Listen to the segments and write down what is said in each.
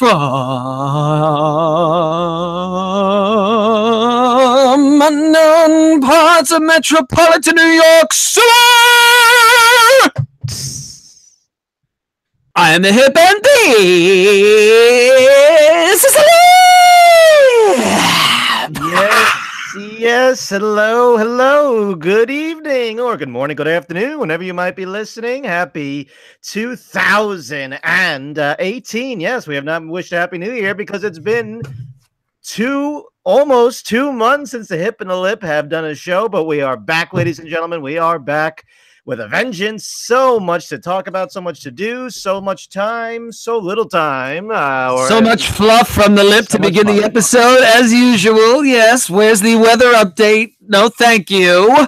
From unknown parts of metropolitan New York City, I am the hip and this is Yes, hello, good evening, or good morning, good afternoon, whenever you might be listening. Happy 2018. Yes, we have not wished a Happy New Year because it's been almost 2 months since the Hip and the Lip have done a show, but we are back, ladies and gentlemen. We are back with a vengeance. So much to talk about, so much to do, so much time, so little time. So much fluff from the lip to begin the episode, as usual. Yes, where's the weather update? No, thank you.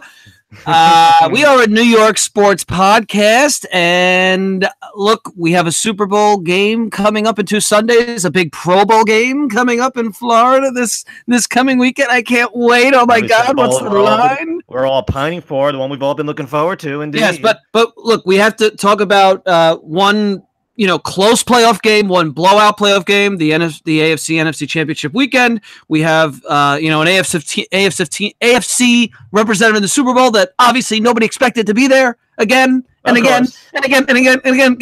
We are a New York sports podcast, and look, we have a Super Bowl game coming up in 2 Sundays, a big Pro Bowl game coming up in Florida this coming weekend. I can't wait. Oh my God, what's the line? We're all pining for, the one we've all been looking forward to. Indeed. Yes, but look, we have to talk about one close playoff game, one blowout playoff game, the AFC NFC Championship weekend. We have an AFC representative in the Super Bowl that obviously nobody expected to be there again and again and again and again and again.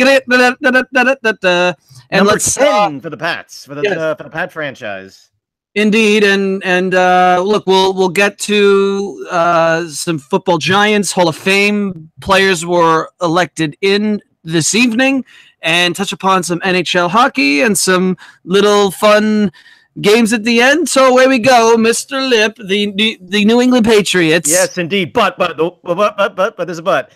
And let's 10 for the Pats for the Pat franchise. Indeed, and look, we'll get to some football giants. Hall of Fame players were elected in this evening, and touch upon some NHL hockey and some little fun games at the end. So away we go, Mr. Lip, the New England Patriots. Yes, indeed. But there's a but.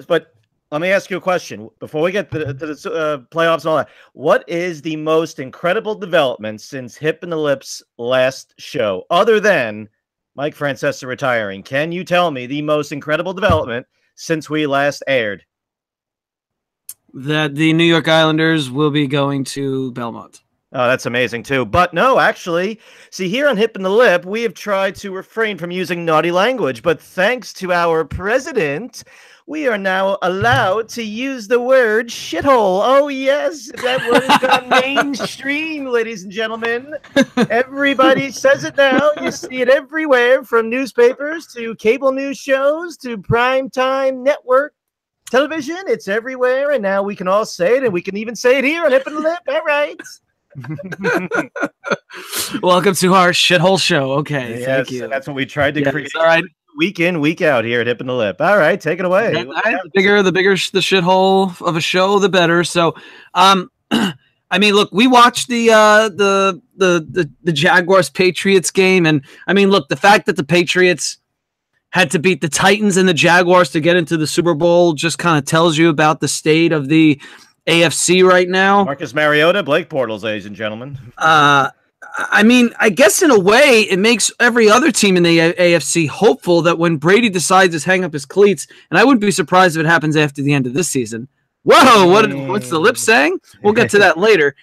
But let me ask you a question before we get to the playoffs and all that. What is the most incredible development since Hip and the Lip's last show, other than Mike Francesa retiring? Can you tell me the most incredible development since we last aired? That the New York Islanders will be going to Belmont. Oh, that's amazing, too. But no, actually, see, here on Hip and the Lip, we have tried to refrain from using naughty language. But thanks to our president, we are now allowed to use the word shithole. Oh, yes, that word has gone mainstream, ladies and gentlemen. Everybody says it now. You see it everywhere, from newspapers to cable news shows to primetime network television. It's everywhere, and now we can all say it, and we can even say it here on Hip and the Lip. All right. Welcome to our shithole show. Okay, yes, thank you. That's what we tried to create. All right. Week in, week out here at Hip and the Lip. All right, take it away. The bigger the shithole of a show, the better. So, I mean, look, we watched the Jaguars Patriots game, and I mean, look, the fact that the Patriots had to beat the Titans and the Jaguars to get into the Super Bowl just kind of tells you about the state of the AFC right now. Marcus Mariota, Blake Bortles, ladies and gentlemen. I mean, I guess in a way it makes every other team in the AFC hopeful that when Brady decides to hang up his cleats, and I wouldn't be surprised if it happens after the end of this season. Whoa, what's the lip saying? We'll get to that later.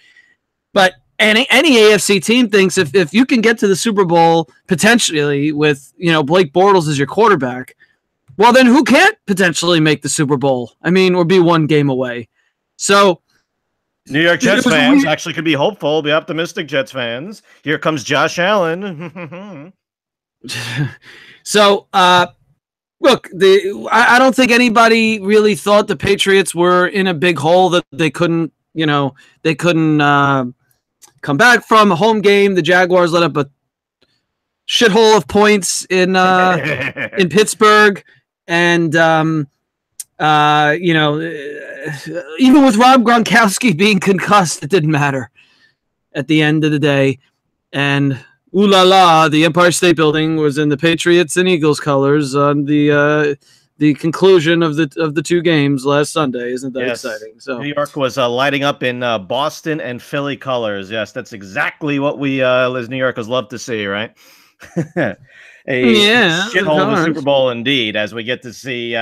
But any AFC team thinks if you can get to the Super Bowl potentially with Blake Bortles as your quarterback, well then who can't potentially make the Super Bowl? I mean, or be one game away. So New York Jets fans actually could be hopeful, be optimistic. Jets fans, here comes Josh Allen. So look, I don't think anybody really thought the Patriots were in a big hole that they couldn't come back from. A home game, the Jaguars let up a shithole of points in Pittsburgh, and even with Rob Gronkowski being concussed, it didn't matter at the end of the day. And ooh la la, the Empire State Building was in the Patriots and Eagles colors on the conclusion of the 2 games last Sunday. Isn't that exciting? So New York was lighting up in Boston and Philly colors. Yes, that's exactly what we as New Yorkers love to see, right? A shithole of a Super Bowl indeed, as we get to see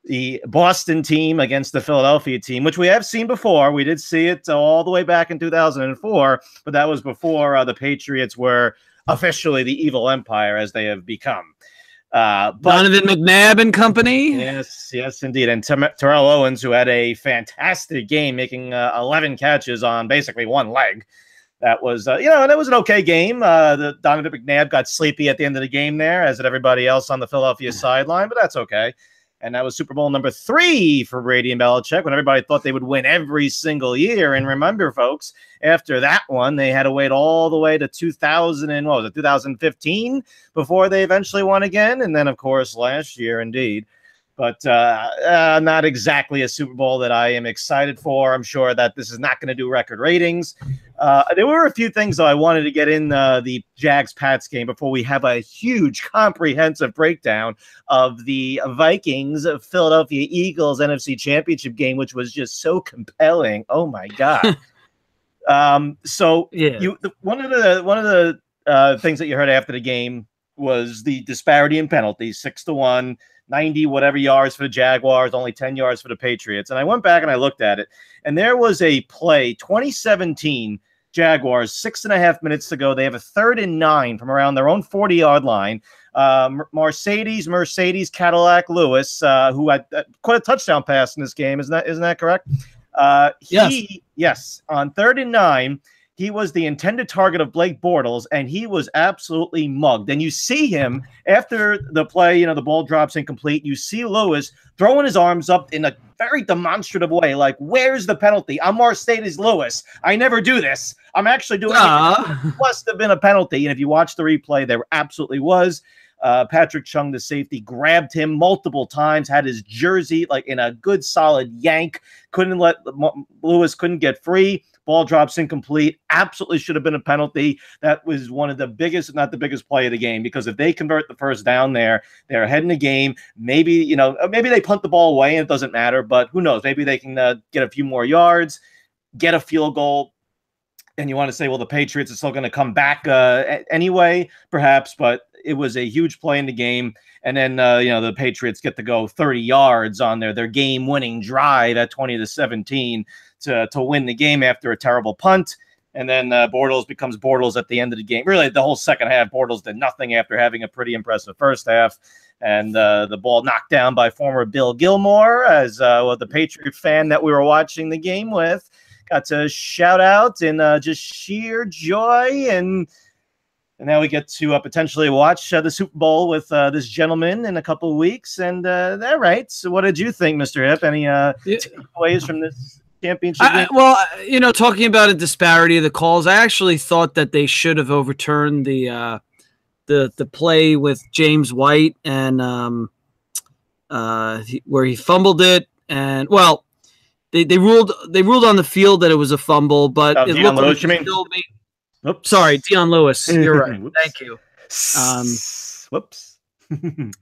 the Boston team against the Philadelphia team, which we have seen before. We did see it all the way back in 2004, but that was before the Patriots were officially the evil empire as they have become. But Donovan McNabb and company. yes, indeed. And Terrell Owens, who had a fantastic game, making 11 catches on basically one leg. That was, and it was an okay game. The Donovan McNabb got sleepy at the end of the game there, as did everybody else on the Philadelphia sideline, but that's okay. And that was Super Bowl number 3 for Brady and Belichick, when everybody thought they would win every single year. And remember, folks, after that one, they had to wait all the way to 2015 before they eventually won again. And then, of course, last year, indeed. But not exactly a Super Bowl that I am excited for. I'm sure that this is not going to do record ratings. There were a few things, though, I wanted to get in the Jags-Pats game before we have a huge comprehensive breakdown of the Vikings Philadelphia Eagles NFC Championship game, which was just so compelling. Oh, my God. One of the things that you heard after the game was the disparity in penalties, 6-1. 90 whatever yards for the Jaguars, only 10 yards for the Patriots. And I went back and I looked at it, and there was a play, 2017 Jaguars, 6.5 minutes to go. They have a 3rd and 9 from around their own 40-yard line. Mercedes Cadillac Lewis, who had quite a touchdown pass in this game. Isn't that correct? Yes. On 3rd and 9, he was the intended target of Blake Bortles, and he was absolutely mugged. And you see him after the play, the ball drops incomplete. You see Lewis throwing his arms up in a very demonstrative way, like, where's the penalty? I'm Mercedes Lewis. I never do this. I'm actually doing it. Must have been a penalty. And if you watch the replay, there absolutely was. Patrick Chung, the safety, grabbed him multiple times, had his jersey like in a good solid yank. Lewis couldn't get free. Ball drops incomplete. Absolutely should have been a penalty. That was one of the biggest, if not the biggest play of the game, because if they convert the first down there, they're ahead in the game. Maybe, maybe they punt the ball away and it doesn't matter, but who knows? Maybe they can get a few more yards, get a field goal. And you want to say, well, the Patriots are still going to come back anyway, perhaps, but it was a huge play in the game. And then, the Patriots get to go 30 yards on their game-winning drive at 20-17 to win the game after a terrible punt. And then Bortles becomes Bortles at the end of the game. Really, the whole second half, Bortles did nothing after having a pretty impressive first half. And the ball knocked down by former Bill Gilmore, as the Patriot fan that we were watching the game with. Got to shout out in just sheer joy. And now we get to potentially watch the Super Bowl with this gentleman in a couple of weeks. And all right. So what did you think, Mr. Hip? Any takeaways from this championship game? Talking about a disparity of the calls, I actually thought that they should have overturned the play with James White and where he fumbled it. And, well, They ruled on the field that it was a fumble, but it looked like still made. Oops. Sorry, Dion Lewis. You're right. Thank you. Whoops.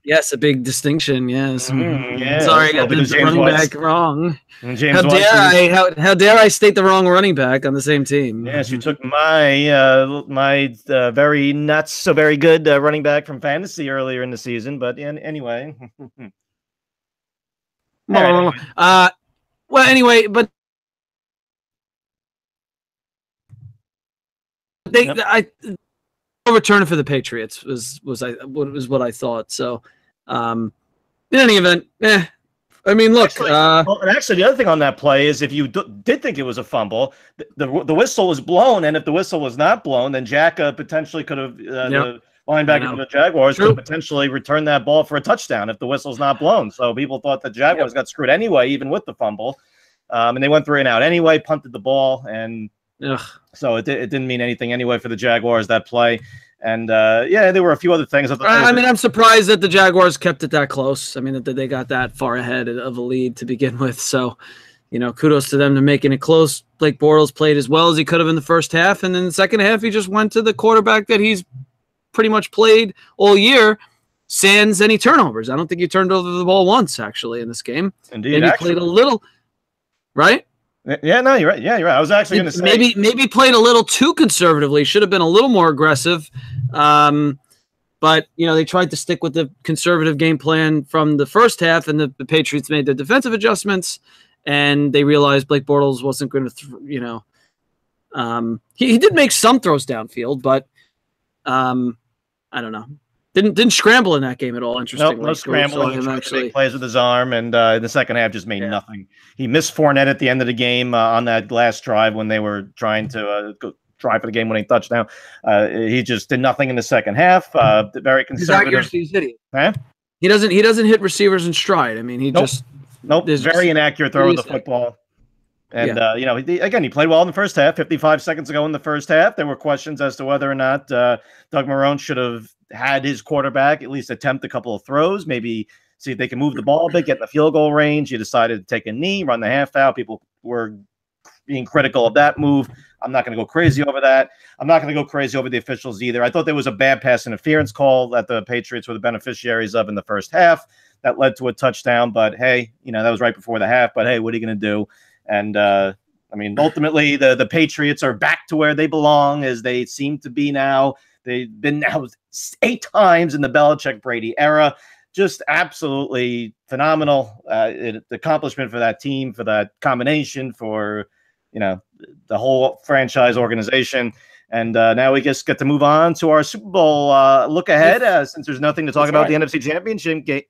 Yes, a big distinction. Yes. Yeah, sorry, I got the running back wrong. How dare I state the wrong running back on the same team? Yes, you took my very not so very good running back from fantasy earlier in the season, but anyway. Well, anyway, but I overturn it for the Patriots was what I thought. So, in any event, I mean, look. Actually, the other thing on that play is if you did think it was a fumble, the whistle was blown, and if the whistle was not blown, then Jack potentially could have the linebacker for the Jaguars could potentially return that ball for a touchdown if the whistle's not blown. So people thought the Jaguars got screwed anyway, even with the fumble. And they went 3 and out anyway, punted the ball. And so it didn't mean anything anyway for the Jaguars, that play. And there were a few other things. I'm surprised that the Jaguars kept it that close. I mean, that they got that far ahead of a lead to begin with. So, kudos to them to making it close. Blake Bortles played as well as he could have in the first half. And then the second half, he just went to the quarterback that he's pretty much played all year, sans any turnovers. I don't think he turned over the ball once, actually, in this game. Indeed. Maybe played a little, right? Yeah, no, you're right. Yeah, you're right. I was actually going to say maybe played a little too conservatively. Should have been a little more aggressive. But they tried to stick with the conservative game plan from the first half, and the Patriots made their defensive adjustments, and they realized Blake Bortles wasn't going to, he did make some throws downfield, but I don't know. Didn't scramble in that game at all. Nope, Interestingly, no scrambling. He tried to make plays with his arm, and in the second half just made nothing. He missed Fournette at the end of the game on that last drive when they were trying to drive for the game-winning touchdown. He just did nothing in the second half. Very conservative. Huh? He doesn't hit receivers in stride. I mean, he just very inaccurate throw of the football. And you know, he played well in the first half. 55 seconds ago in the first half, there were questions as to whether or not Doug Marrone should have had his quarterback at least attempt a couple of throws, maybe see if they can move the ball a bit, get in the field goal range. He decided to take a knee, run the half out. People were being critical of that move. I'm not going to go crazy over that. I'm not going to go crazy over the officials either. I thought there was a bad pass interference call that the Patriots were the beneficiaries of in the first half that led to a touchdown. But hey, you know, that was right before the half. But hey, what are you going to do? And I mean, ultimately, the Patriots are back to where they belong, as they seem to be now. They've been now 8 times in the Belichick-Brady era. Just absolutely phenomenal accomplishment for that team, for that combination, for, you know, the whole franchise organization. And now we just get to move on to our Super Bowl look ahead, since there's nothing to talk about the NFC Championship game.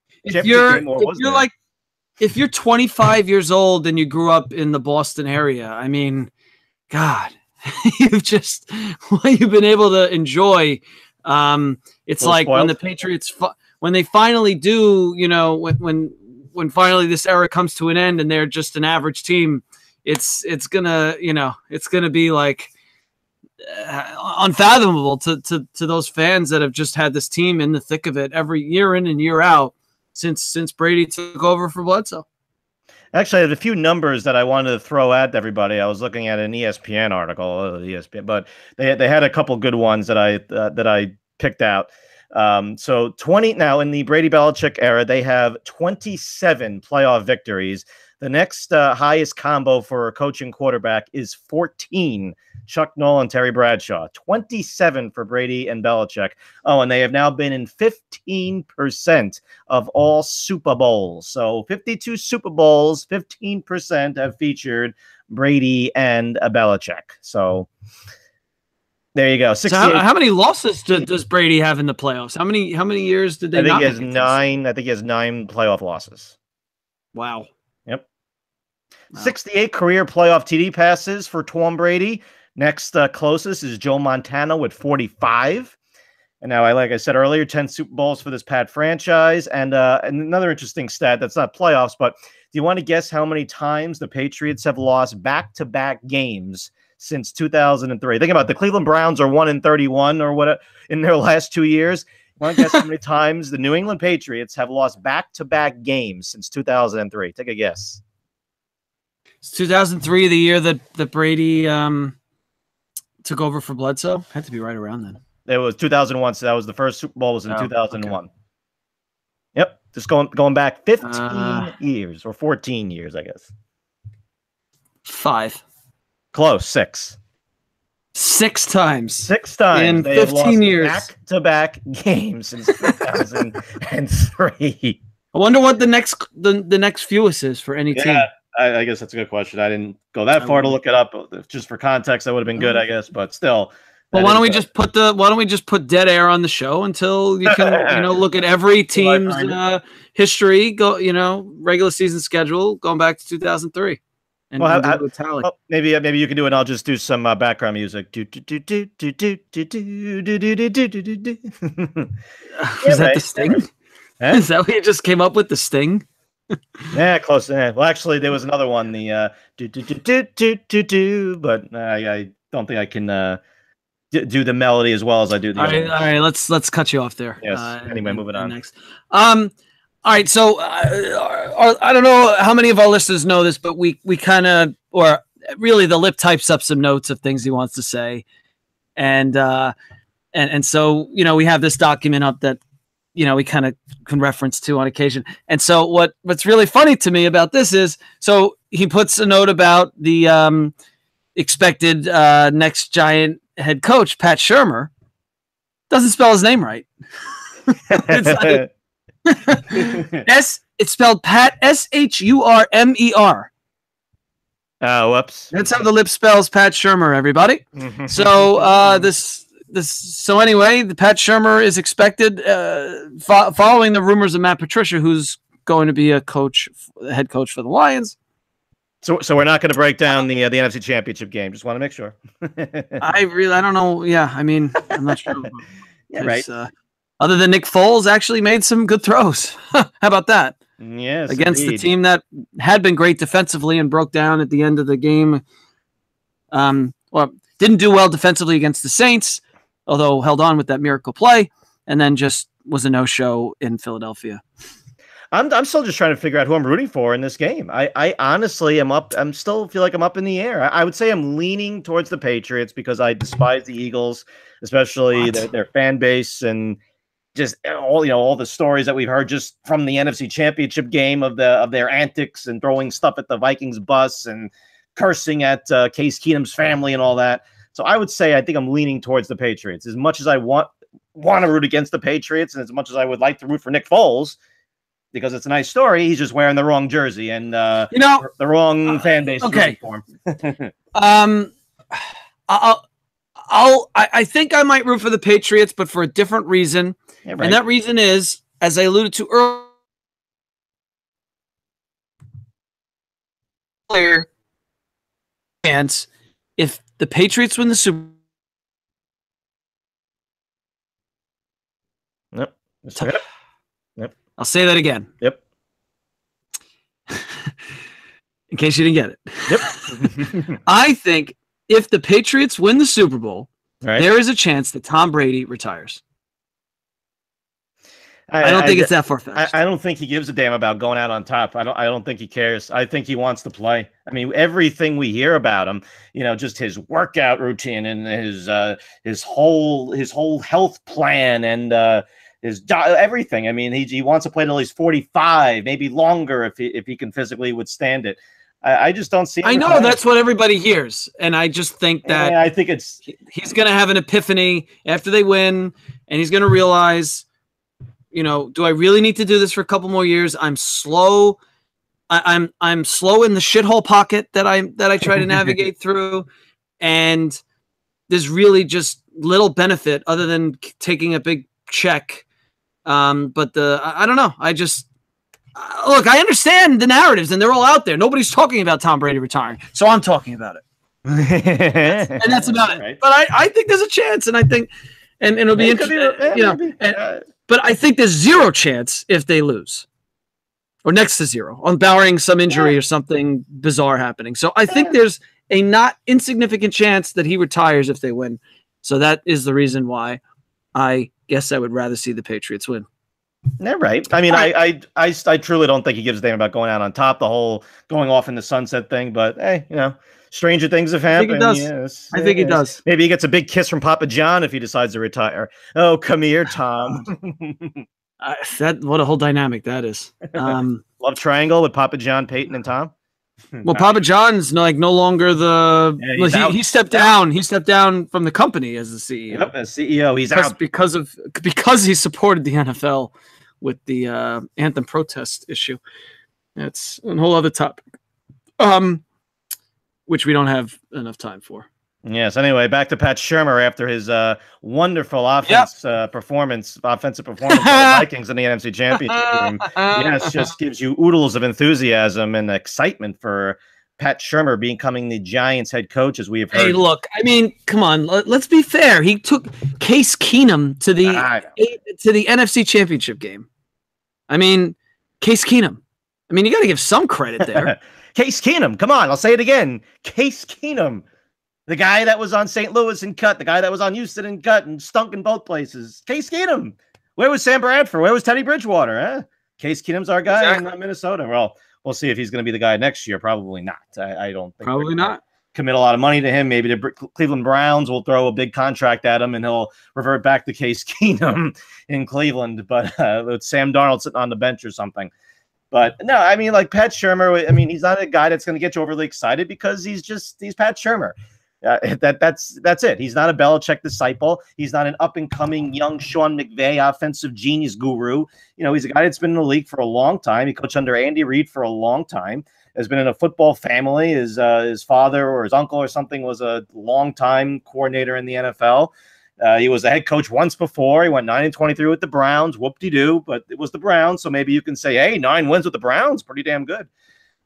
If you're 25 years old and you grew up in the Boston area, I mean, God, you've been able to enjoy. It's like spoiled. When the Patriots, when they finally do, you know, when finally this era comes to an end and they're just an average team, it's gonna be like unfathomable to those fans that have just had this team in the thick of it every year in and year out since Brady took over for Bledsoe. Actually, I had a few numbers that I wanted to throw at everybody. I was looking at an ESPN article, but they had a couple good ones that I picked out. So 20 now in the Brady Belichick era, they have 27 playoff victories. The next highest combo for a coaching quarterback is 14. Chuck Noll and Terry Bradshaw. 27 for Brady and Belichick. Oh, and they have now been in 15% of all Super Bowls. So 52 Super Bowls, 15% have featured Brady and Belichick. So there you go. So how many losses does Brady have in the playoffs? How many years did they? I think he has 9. I think he has 9 playoff losses. Wow. Yep. Wow. 68 career playoff TD passes for Tom Brady. Next closest is Joe Montana with 45. And now, like I said earlier, 10 Super Bowls for this Pat franchise. And another interesting stat that's not playoffs, but do you want to guess how many times the Patriots have lost back-to-back games since 2003? Think about it. The Cleveland Browns are 1-31 or what in their last 2 years. You want to guess how many times the New England Patriots have lost back-to-back games since 2003? Take a guess. It's 2003, the year that Brady took over for Bledsoe. Had to be right around then. It was 2001, so that was the first Super Bowl was in 2001. Okay. Yep, just going back 15 years or 14 years, I guess. 5. Close. 6. 6 times. 6 times in 15 years. Back-to-back games since 2003. I wonder what the next fewest is for any team. I guess that's a good question. I didn't go that far to look it up. Just for context, that would have been good, I guess. But still, well, why don't we just put dead air on the show until you can look at every team's history, regular season schedule going back to 2003, and do a tally. Well, maybe you can do it. And I'll just do some background music. Is that the Sting? Is that what you just came up with, the Sting? Yeah, close. Well, actually, there was another one. The but I don't think I can do the melody as well as I do the. All right. Let's cut you off there. Yes. Anyway, moving on. Next. All right. So I don't know how many of our listeners know this, but we kind of, or really, the Lip types up some notes of things he wants to say, and so we have this document up that we kind of can reference to on occasion. And so what's really funny to me about this is, so he puts a note about the expected next Giant head coach, Pat Shurmur. Doesn't spell his name right. It's spelled Pat, S-H-U-R-M-E-R. Oh, whoops. That's how the Lip spells Pat Shurmur, everybody. So this So anyway, the Pat Shurmur is expected following the rumors of Matt Patricia, who's going to be a head coach for the Lions. So we're not going to break down the NFC Championship game. Just want to make sure. I don't know. Yeah, I mean, I'm not sure. Yeah, right. Other than Nick Foles actually made some good throws. How about that? Yes, against indeed. the team that had been great defensively and broke down at the end of the game. Well, didn't do well defensively against the Saints, although held on with that miracle play, and then just was a no-show in Philadelphia. I'm still just trying to figure out who I'm rooting for in this game. I honestly am up. I'm still feel like I'm up in the air. I would say I'm leaning towards the Patriots because I despise the Eagles, especially their fan base and just all the stories that we've heard just from the NFC Championship game of their antics and throwing stuff at the Vikings bus and cursing at Case Keenum's family and all that. So I would say I think I'm leaning towards the Patriots as much as I want to root against the Patriots and as much as I would like to root for Nick Foles. Because it's a nice story, he's just wearing the wrong jersey and the wrong fan base. Okay. For him. I think I might root for the Patriots, but for a different reason. Yeah, right. And that reason is, as I alluded to earlier, chance if the Patriots win the Super Bowl. Yep. I'll say that again. Yep. In case you didn't get it. Yep. I think if the Patriots win the Super Bowl, there is a chance that Tom Brady retires. I don't think it's that far-fetched. I don't think he gives a damn about going out on top. I don't think he cares. I think he wants to play. I mean, everything we hear about him, just his workout routine and his whole health plan and everything. I mean, he wants to play till he's 45, maybe longer if he can physically withstand it. I just don't see. I know that's what everybody hears, and I just think that I think he's going to have an epiphany after they win, and he's going to realize, do I really need to do this for a couple more years? I'm slow. I'm slow in the shithole pocket that I try to navigate through, and there's really just little benefit other than taking a big check. But I don't know. I just look, I understand the narratives and they're all out there. Nobody's talking about Tom Brady retiring. So I'm talking about it. and that's about it. Right. But I think there's a chance, and I think and it'll be interesting. But I think there's zero chance if they lose. Or next to zero, on barring some injury or something bizarre happening. So I think there's a not insignificant chance that he retires if they win. So that is the reason why I guess I would rather see the Patriots win. Yeah, right. I mean, I truly don't think he gives a damn about going out on top, the whole going off in the sunset thing. But hey, stranger things have happened. I think he does. Yes, I think he does. Maybe he gets a big kiss from Papa John if he decides to retire. Oh, come here, Tom. What a whole dynamic that is. Love triangle with Papa John, Peyton, and Tom. Well, Papa John's no longer the. He stepped down. He stepped down from the company as the CEO. Yep, as CEO, he's out because he supported the NFL with the anthem protest issue. That's a whole other topic, which we don't have enough time for. Yes. Anyway, back to Pat Shurmur after his wonderful offensive performance for the Vikings in the NFC Championship game. Yes, just gives you oodles of enthusiasm and excitement for Pat Shurmur becoming the Giants head coach, as we have heard. Hey, look, I mean, come on, let's be fair. He took Case Keenum to the NFC Championship game. I mean, Case Keenum. I mean, you got to give some credit there. Case Keenum. Come on, I'll say it again. Case Keenum. The guy that was on St. Louis and cut. The guy that was on Houston and cut and stunk in both places. Case Keenum. Where was Sam Bradford? Where was Teddy Bridgewater? Huh? Case Keenum's our guy in Minnesota. Well, we'll see if he's going to be the guy next year. Probably not. I don't think. Probably not. Commit a lot of money to him. Maybe the Cleveland Browns will throw a big contract at him and he'll revert back to Case Keenum in Cleveland. But with Sam Darnold sitting on the bench or something. But no, I mean, like Pat Shurmur, I mean, he's not a guy that's going to get you overly excited because he's Pat Shurmur. That's it. He's not a Belichick disciple. He's not an up-and-coming young Sean McVay offensive genius guru. He's a guy that's been in the league for a long time. He coached under Andy Reid for a long time. Has been in a football family. His father or his uncle or something was a long-time coordinator in the NFL. He was a head coach once before. He went 9-23 with the Browns. Whoop-de-doo, but it was the Browns, so maybe you can say, hey, 9 wins with the Browns, pretty damn good.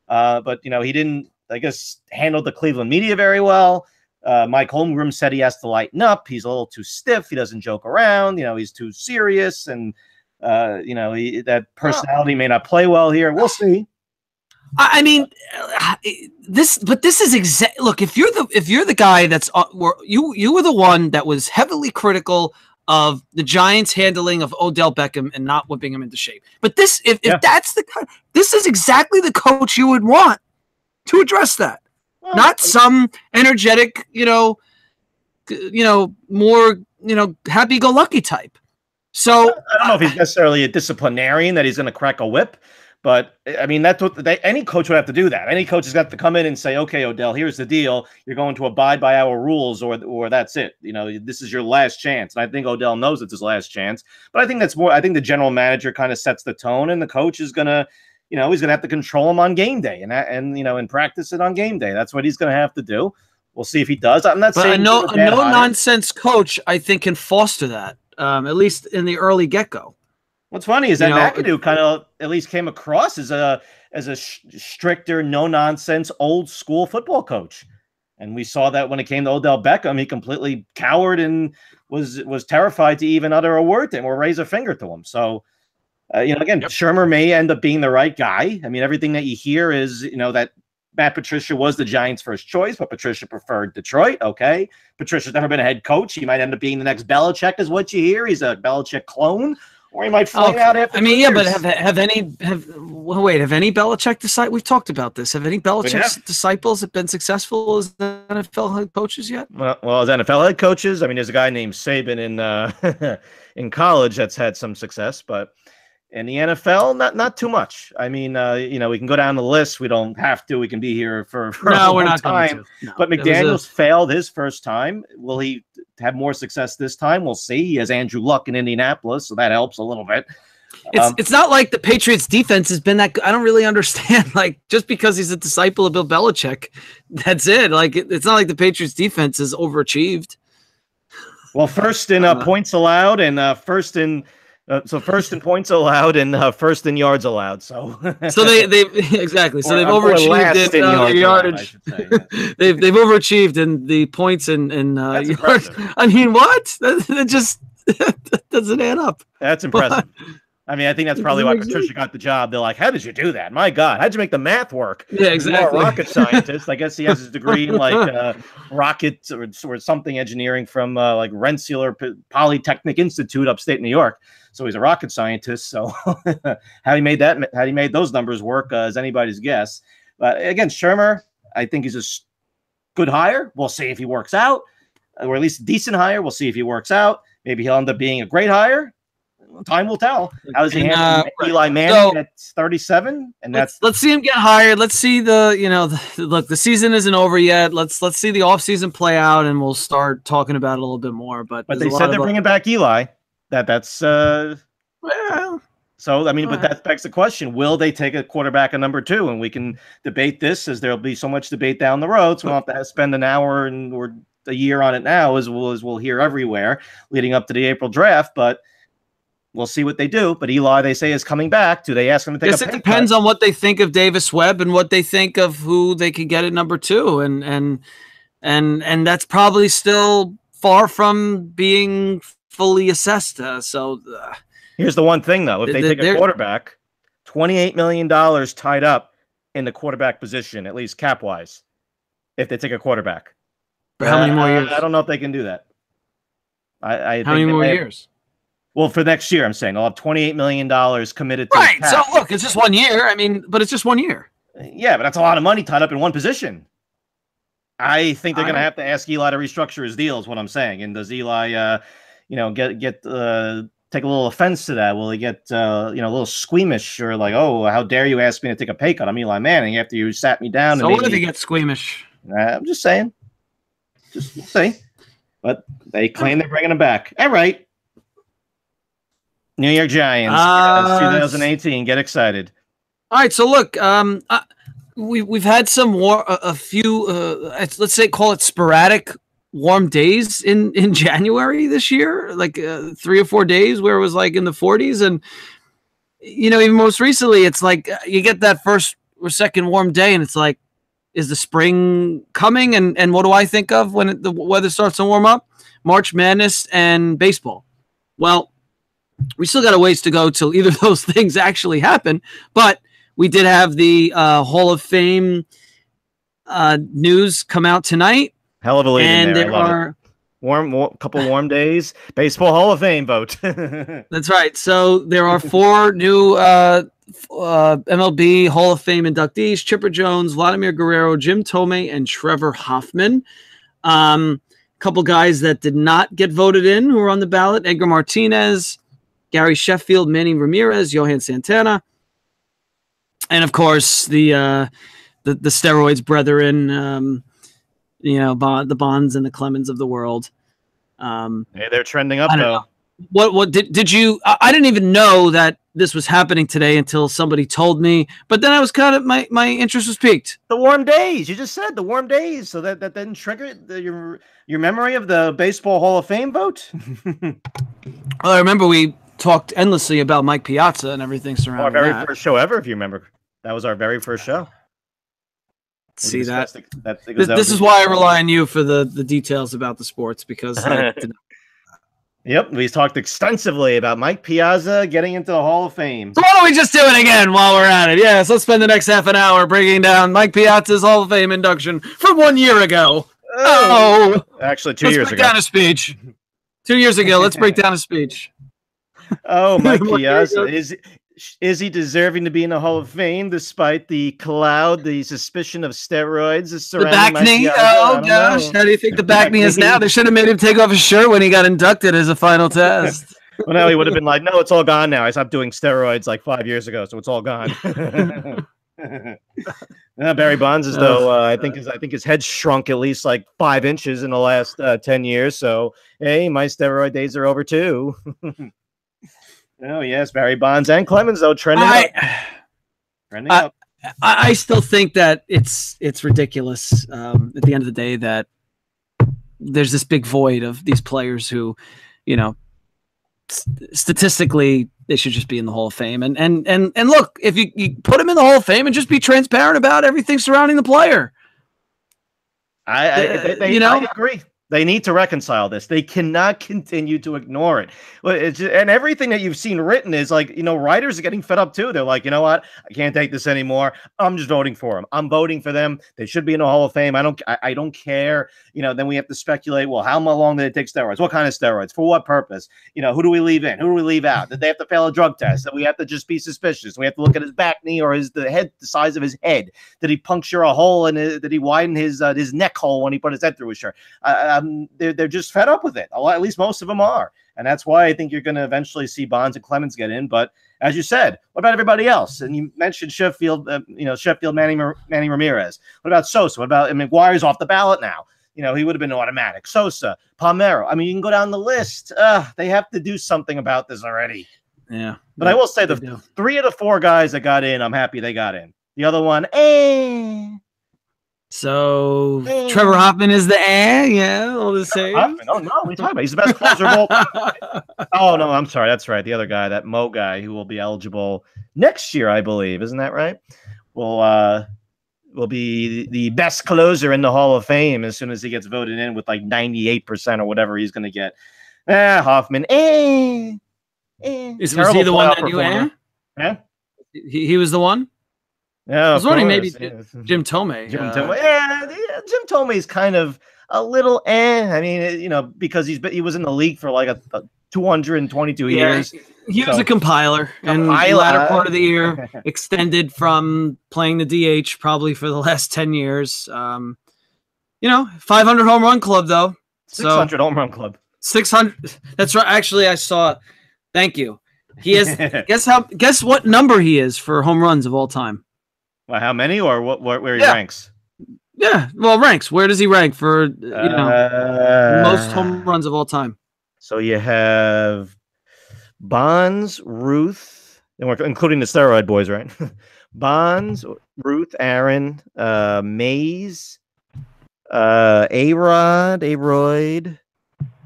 But, he didn't, I guess, handle the Cleveland media very well. Mike Holmgren said he has to lighten up. He's a little too stiff. He doesn't joke around. He's too serious, and that personality may not play well here. We'll see. I mean, this is look. If you're the guy that's you were the one that was heavily critical of the Giants' handling of Odell Beckham and not whipping him into shape. But if that's this is exactly the coach you would want to address that. Well, not some energetic, more happy-go-lucky type. So I don't know if he's necessarily a disciplinarian that he's going to crack a whip. But, I mean, that's what any coach would have to do that. Any coach has got to come in and say, okay, Odell, here's the deal. You're going to abide by our rules or that's it. This is your last chance. And I think Odell knows it's his last chance. But I think I think the general manager kind of sets the tone, and the coach is going to, he's going to have to control him on game day and practice it on game day. That's what he's going to have to do. We'll see if he does. I'm not saying a no-nonsense coach, I think, can foster that, at least in the early get-go. What's funny is that McAdoo kind of at least came across as a stricter, no nonsense, old school football coach, and we saw that when it came to Odell Beckham, he completely cowered and was terrified to even utter a word to him or raise a finger to him. So, again, Shurmur may end up being the right guy. I mean, everything that you hear is that Matt Patricia was the Giants' first choice, but Patricia preferred Detroit. Okay, Patricia's never been a head coach. He might end up being the next Belichick, is what you hear. He's a Belichick clone. Or he might flame out after. I mean, yeah, but have any Belichick disciples? We've talked about this. Have any Belichick disciples been successful as NFL head coaches yet? Well, as NFL head coaches, I mean, there's a guy named Saban in college that's had some success, but in the NFL, not too much. I mean, we can go down the list. We don't have to. We can be here for a long time. No, but McDaniels failed his first time. Will he have more success this time? We'll see. He has Andrew Luck in Indianapolis, so that helps a little bit. It's not like the Patriots defense has been that good. I don't really understand. Like, just because he's a disciple of Bill Belichick, that's it. Like, it's not like the Patriots defense is overachieved. Well, first in points allowed and first in points allowed and first in yards allowed. So they exactly. So they've overachieved in yardage. They've overachieved in the points and yards. Impressive. I mean, what? That just that doesn't add up. That's impressive. I mean, I think that's probably why Patricia got the job. They're like, how did you do that? My God, how'd you make the math work? Yeah, exactly. You're a rocket scientist. I guess he has his degree in like rockets or something engineering from like Rensselaer Polytechnic Institute, upstate New York. So he's a rocket scientist. So how he made those numbers work is anybody's guess. But again, Shurmur, I think he's a good hire. We'll see if he works out, or at least a decent hire. We'll see if he works out. Maybe he'll end up being a great hire. Time will tell. How does he handle Eli Manning at 37? And let's see him get hired. Let's see look, the season isn't over yet. Let's see the offseason play out, and we'll start talking about it a little bit more. But they said they're bringing back Eli. That's well. So I mean, but that begs the question: will they take a quarterback at number 2? And we can debate this, as there'll be so much debate down the road. So we'll have to spend an hour or a year on it now, as we'll hear everywhere leading up to the April draft. But we'll see what they do. But Eli, they say, is coming back. Do they ask him to take a pay cut? It depends on what they think of Davis Webb and what they think of who they could get at number 2. And that's probably still far from being fully assessed. Here's the one thing, though. If they take a quarterback, $28 million tied up in the quarterback position, at least cap-wise, if they take a quarterback. For how many more years? I don't know if they can do that. How many more years? Well, for next year, I'm saying I'll have $28 million committed to right. So look, it's just 1 year. I mean, but it's just 1 year. Yeah, but that's a lot of money tied up in one position. I think they're going to have to ask Eli to restructure his deal, is what I'm saying. And does Eli, take a little offense to that? Will he get, a little squeamish, or like, oh, how dare you ask me to take a pay cut? I'm Eli Manning after you sat me down. So what if he gets squeamish? I'm just saying. Just say. But they claim they're bringing him back. All right. New York Giants, 2018. Get excited. All right, so look, we've had a few, let's say, call it sporadic warm days in January this year, like 3 or 4 days where it was like in the 40s. And, even most recently, it's like you get that first or second warm day and it's like, is the spring coming? And what do I think of when the weather starts to warm up? March Madness and baseball. Well, we still got a ways to go till either of those things actually happen, but we did have the Hall of Fame news come out tonight. Hell of a lead and in there. There are couple warm days. Baseball Hall of Fame vote. That's right. So there are 4 new MLB Hall of Fame inductees: Chipper Jones, Vladimir Guerrero, Jim Thome, and Trevor Hoffman. Couple guys that did not get voted in who were on the ballot: Edgar Martinez, Gary Sheffield, Manny Ramirez, Johan Santana, and of course the steroids brethren, the Bonds and the Clemens of the world. Hey, they're trending up though. Know. What did you? I didn't even know that this was happening today until somebody told me. But then I was kind of my interest was piqued. The warm days. You just said the warm days, so that didn't trigger your memory of the Baseball Hall of Fame vote. Well, I remember we talked endlessly about Mike Piazza and everything surrounding our very first show ever, if you remember. That was our very first show. See that? This is why I rely on you for the details about the sports, because Yep, we talked extensively about Mike Piazza getting into the Hall of Fame. So why don't we just do it again while we're at it? Yes, let's spend the next half an hour breaking down Mike Piazza's Hall of Fame induction from 1 year ago. Actually, 2 years ago. Let's break down a speech. 2 years ago, let's break down a speech. Oh, Mike Piazza. Is he deserving to be in the Hall of Fame despite the suspicion of steroids surrounding the back knee? Oh, gosh. How do you think the back knee is now? They should have made him take off his shirt when he got inducted as a final test. Well, now he would have been like, no, it's all gone now. I stopped doing steroids like 5 years ago, so it's all gone. Barry Bonds is, though, I think his head shrunk at least like 5 inches in the last 10 years. So, hey, my steroid days are over too. Oh, yes, Barry Bonds and Clemens, though, trending up. I still think that it's ridiculous at the end of the day that there's this big void of these players who, statistically, they should just be in the Hall of Fame. And look, if you put them in the Hall of Fame and just be transparent about everything surrounding the player. I agree. They need to reconcile this. They cannot continue to ignore it. And everything that you've seen written is like, writers are getting fed up too. They're like, you know what? I can't take this anymore. I'm just voting for them. I'm voting for them. They should be in the Hall of Fame. I don't care. Then we have to speculate. Well, how long did it take steroids? What kind of steroids? For what purpose? Who do we leave in? Who do we leave out? Did they have to fail a drug test? That we have to just be suspicious? We have to look at his back knee or the size of his head. Did he puncture a hole did he widen his neck hole when he put his head through his shirt? They're just fed up with it. At least most of them are. And that's why I think you're going to eventually see Bonds and Clemens get in. But as you said, what about everybody else? And you mentioned Sheffield, Manny Ramirez. What about Sosa? What about McGuire's off the ballot now? He would have been automatic. Sosa, Palmeiro. I mean, you can go down the list. They have to do something about this already. Yeah. But I will say the 3 of the 4 guys that got in, I'm happy they got in. The other one, So Trevor Hoffman is the all the same. Hoffman. Oh no, what are you talking about? He's the best closer of all time. Oh no, I'm sorry. That's right. The other guy, that Mo guy, who will be eligible next year, I believe. Isn't that right? Will be the best closer in the Hall of Fame as soon as he gets voted in with like 98% or whatever he's going to get. Hoffman. Was he the one that you Yeah. He was the one. Yeah, I was wondering maybe Jim Thome. Jim Thome is kind of a little I mean, because he was in the league for like a 222 years. He was a compiler, and the latter part of the year extended from playing the DH probably for the last 10 years. 500 home run club though. 600 home run club. 600. That's right. Actually, I saw. Thank you. He has. Guess what number he is for home runs of all time. Well, how many or where he ranks? Yeah, well, ranks. Where does he rank for most home runs of all time? So you have Bonds, Ruth, and we're including the steroid boys, right? Bonds, Ruth, Aaron, Mays, A-Rod, A-Royd.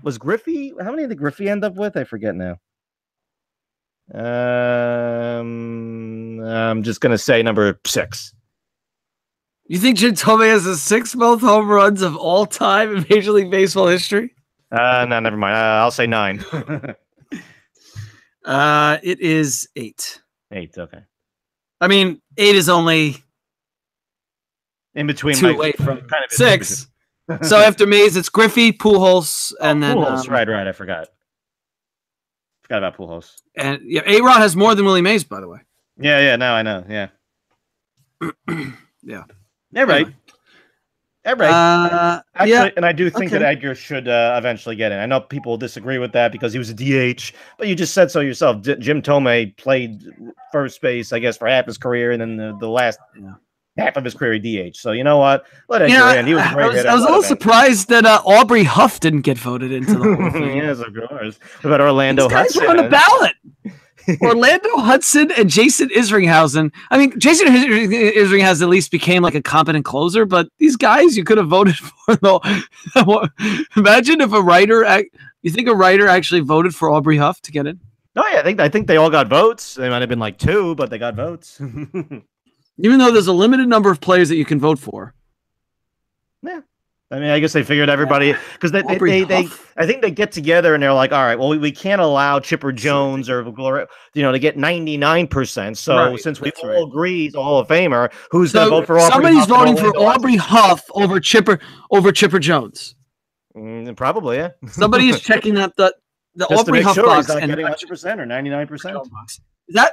Was Griffey? How many did Griffey end up with? I forget now. I'm just gonna say number 6. You think Jim Thome has the 6th most home runs of all time in Major League Baseball history? No, never mind. I'll say 9. It is 8. 8. Okay. I mean, 8 is only in between 2 away from kind of 6. So after Mays, it's Griffey, Pujols, and then Pujols. Right. I forgot about Pujols. And yeah, A-Rod has more than Willie Mays, by the way. Yeah. No, I know. Yeah. Yeah. Right. Actually, yeah. And I do think that Edgar should eventually get in. I know people disagree with that because he was a DH, but you just said so yourself. Jim Thome played first base, I guess, for half his career, and then the last half of his career DH. So you know what? Let Edgar in. He was a great hitter. I was a little surprised that Aubrey Huff didn't get voted into the Hall of Fame. Yes, of course. What about Orlando Hudson? These guys were on the ballot. Orlando Hudson and Jason Isringhausen. I mean, Jason Isringhausen at least became like a competent closer, but these guys you could have voted for, though. Imagine if you think a writer actually voted for Aubrey Huff to get in? Oh, yeah. I think they all got votes. They might have been like 2, but they got votes. Even though there's a limited number of players that you can vote for. Yeah. I mean, I guess they figured everybody because I think they get together and they're like, all right, well, we can't allow Chipper Jones or to get 99%. So since we all agree he's a Hall of Famer, who's going to vote for Aubrey? Somebody's voting for Aubrey Huff over Chipper Jones. Probably, yeah. Somebody is checking out the Aubrey Huff box and getting 100% or 99%.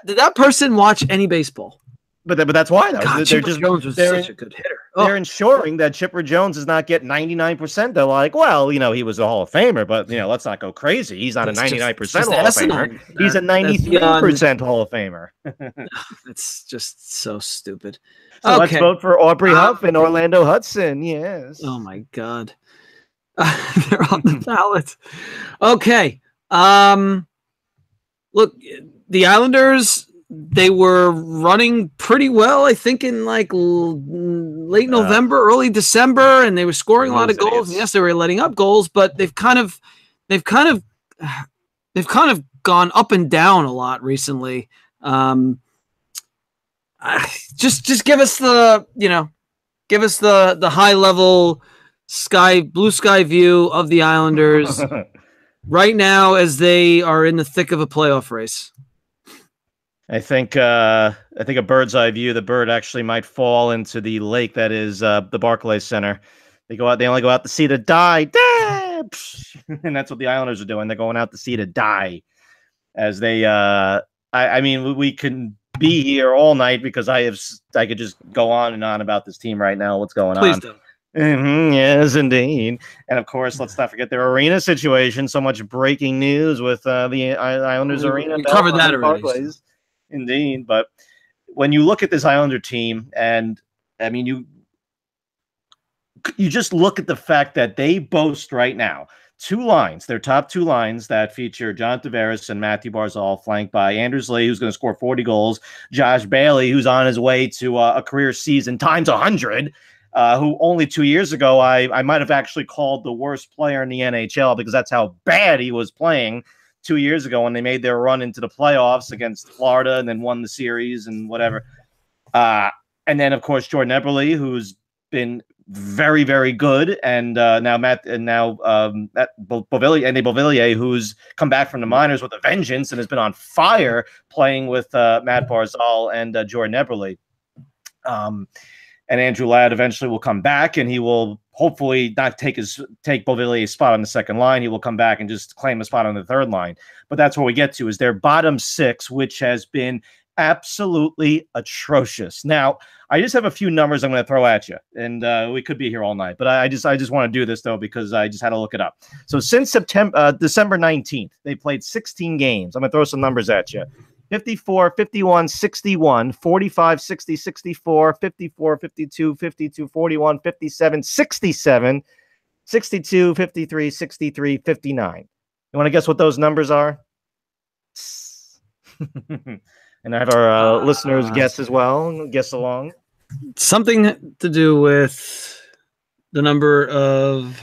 Did that person watch any baseball? But that's why Chipper Jones was such a good hitter. They're ensuring that Chipper Jones does not get 99%. They're like, well, he was a Hall of Famer, but let's not go crazy. He's not a 99% Hall of Famer. He's a 93% Hall of Famer. That's just so stupid. So let's vote for Aubrey Huff and Orlando Hudson. Yes. Oh my God. They're on the ballot. Okay. Look, the Islanders, they were running pretty well, I think, in like late November, early December, and they were scoring a lot of goals. And yes, they were letting up goals, but they've kind of gone up and down a lot recently. Just give us the high level blue sky view of the Islanders right now as they are in the thick of a playoff race. I think a bird's eye view. The bird actually might fall into the lake that is the Barclays Center. They only go out to sea to die, and that's what the Islanders are doing. They're going out to sea to die, as they. I mean, we can be here all night because I could just go on and on about this team right now. What's going on? Please don't. Yes, indeed. And of course, let's not forget their arena situation. So much breaking news with the Islanders arena. We covered that already. Barclays. Indeed, but when you look at this Islander team, and I mean, you just look at the fact that they boast right now 2 lines, their top 2 lines that feature John Tavares and Matthew Barzal, flanked by Anders Lee, who's going to score 40 goals, Josh Bailey, who's on his way to a career season times 100, who only 2 years ago I might have actually called the worst player in the NHL because that's how bad he was playing 2 years ago when they made their run into the playoffs against Florida and then won the series and whatever. And then, of course, Jordan Eberle, who's been very, very good. And now Beauvillier, who's come back from the minors with a vengeance and has been on fire playing with Matt Barzal and Jordan Eberle. And Andrew Ladd eventually will come back, and he will hopefully not take Beauvillier's spot on the second line. He will come back and just claim a spot on the third line. But that's where we get to, is their bottom 6, which has been absolutely atrocious. Now, I just have a few numbers I'm going to throw at you, and we could be here all night. But I just want to do this, though, because I just had to look it up. So since December 19th, they played 16 games. I'm going to throw some numbers at you. 54, 51, 61, 45, 60, 64, 54, 52, 52, 41, 57, 67, 62, 53, 63, 59. You want to guess what those numbers are? And I have our listeners guess as well. Guess along. Something to do with the number of.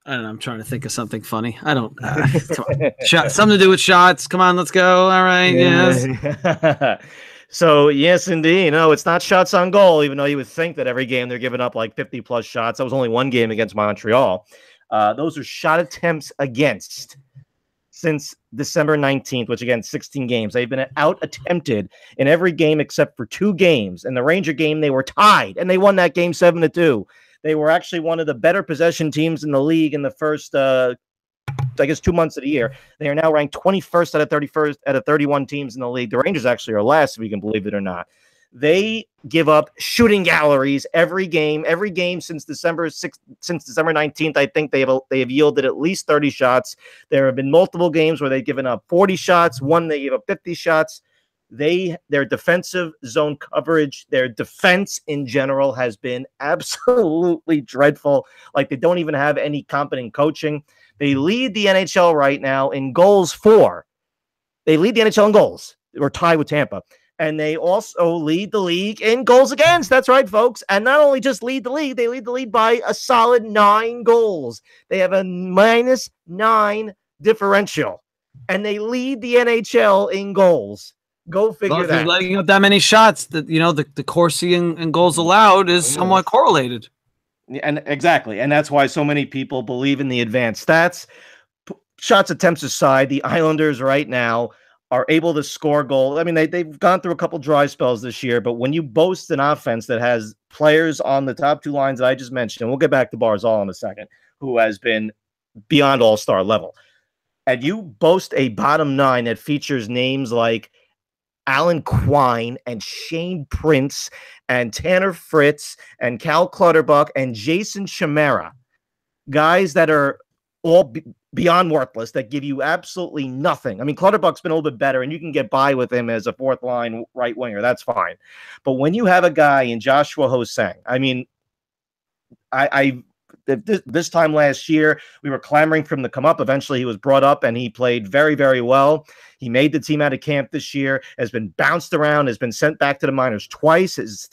I don't know. I'm trying to think of something funny. I don't. Come on. Something to do with shots. Come on, let's go. All right. Yes. So, yes, indeed. No, it's not shots on goal, even though you would think that every game they're giving up like 50-plus shots. That was only one game against Montreal. Those are shot attempts against since December 19th, which, again, 16 games. They've been out-attempted in every game except for 2 games. In the Ranger game, they were tied, and they won that game 7-2. They were actually one of the better possession teams in the league in the first, 2 months of the year. They are now ranked 21st out of 31 teams in the league. The Rangers actually are last, if you can believe it or not. They give up shooting galleries every game. Every game since December 19th, I think they have yielded at least 30 shots. There have been multiple games where they've given up 40 shots. One, they gave up 50 shots. Their defensive zone coverage, their defense in general has been absolutely dreadful. Like, they don't even have any competent coaching. They lead the NHL right now in goals for. They lead the NHL in goals. We're tied with Tampa. And they also lead the league in goals against. That's right, folks. And not only just lead the league, they lead the league by a solid 9 goals. They have a -9 differential. And they lead the NHL in goals. Go figure that. Letting up that many shots, that the Corsi and goals allowed is somewhat correlated. And exactly, and that's why so many people believe in the advanced stats. Shots attempts aside, the Islanders right now are able to score goals. I mean, they've gone through a couple dry spells this year, but when you boast an offense that has players on the top 2 lines that I just mentioned, and we'll get back to Barzal in a second, who has been beyond all-star level, and you boast a bottom 9 that features names like Alan Quine and Shane Prince and Tanner Fritz and Cal Clutterbuck and Jason Chimera, guys that are all beyond worthless, that give you absolutely nothing. I mean, Clutterbuck's been a little bit better, and you can get by with him as a 4th-line right winger. That's fine. But when you have a guy in Joshua Ho-Sang, I mean, this time last year, we were clamoring for him to come up. Eventually, he was brought up, and he played very, very well. He made the team out of camp this year, has been bounced around, has been sent back to the minors twice,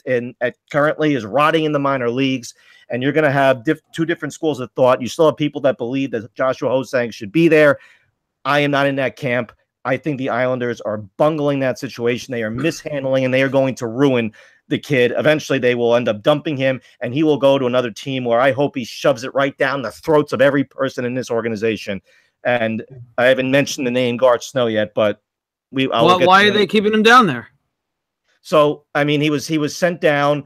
currently is rotting in the minor leagues. And you're going to have 2 different schools of thought. You still have people that believe that Joshua Ho-Sang should be there. I am not in that camp. I think the Islanders are bungling that situation. They are mishandling, and they are going to ruin the kid. Eventually, they will end up dumping him, and he will go to another team where I hope he shoves it right down the throats of every person in this organization. And I haven't mentioned the name Garth Snow yet, but why are they keeping him down there? So, I mean, he was sent down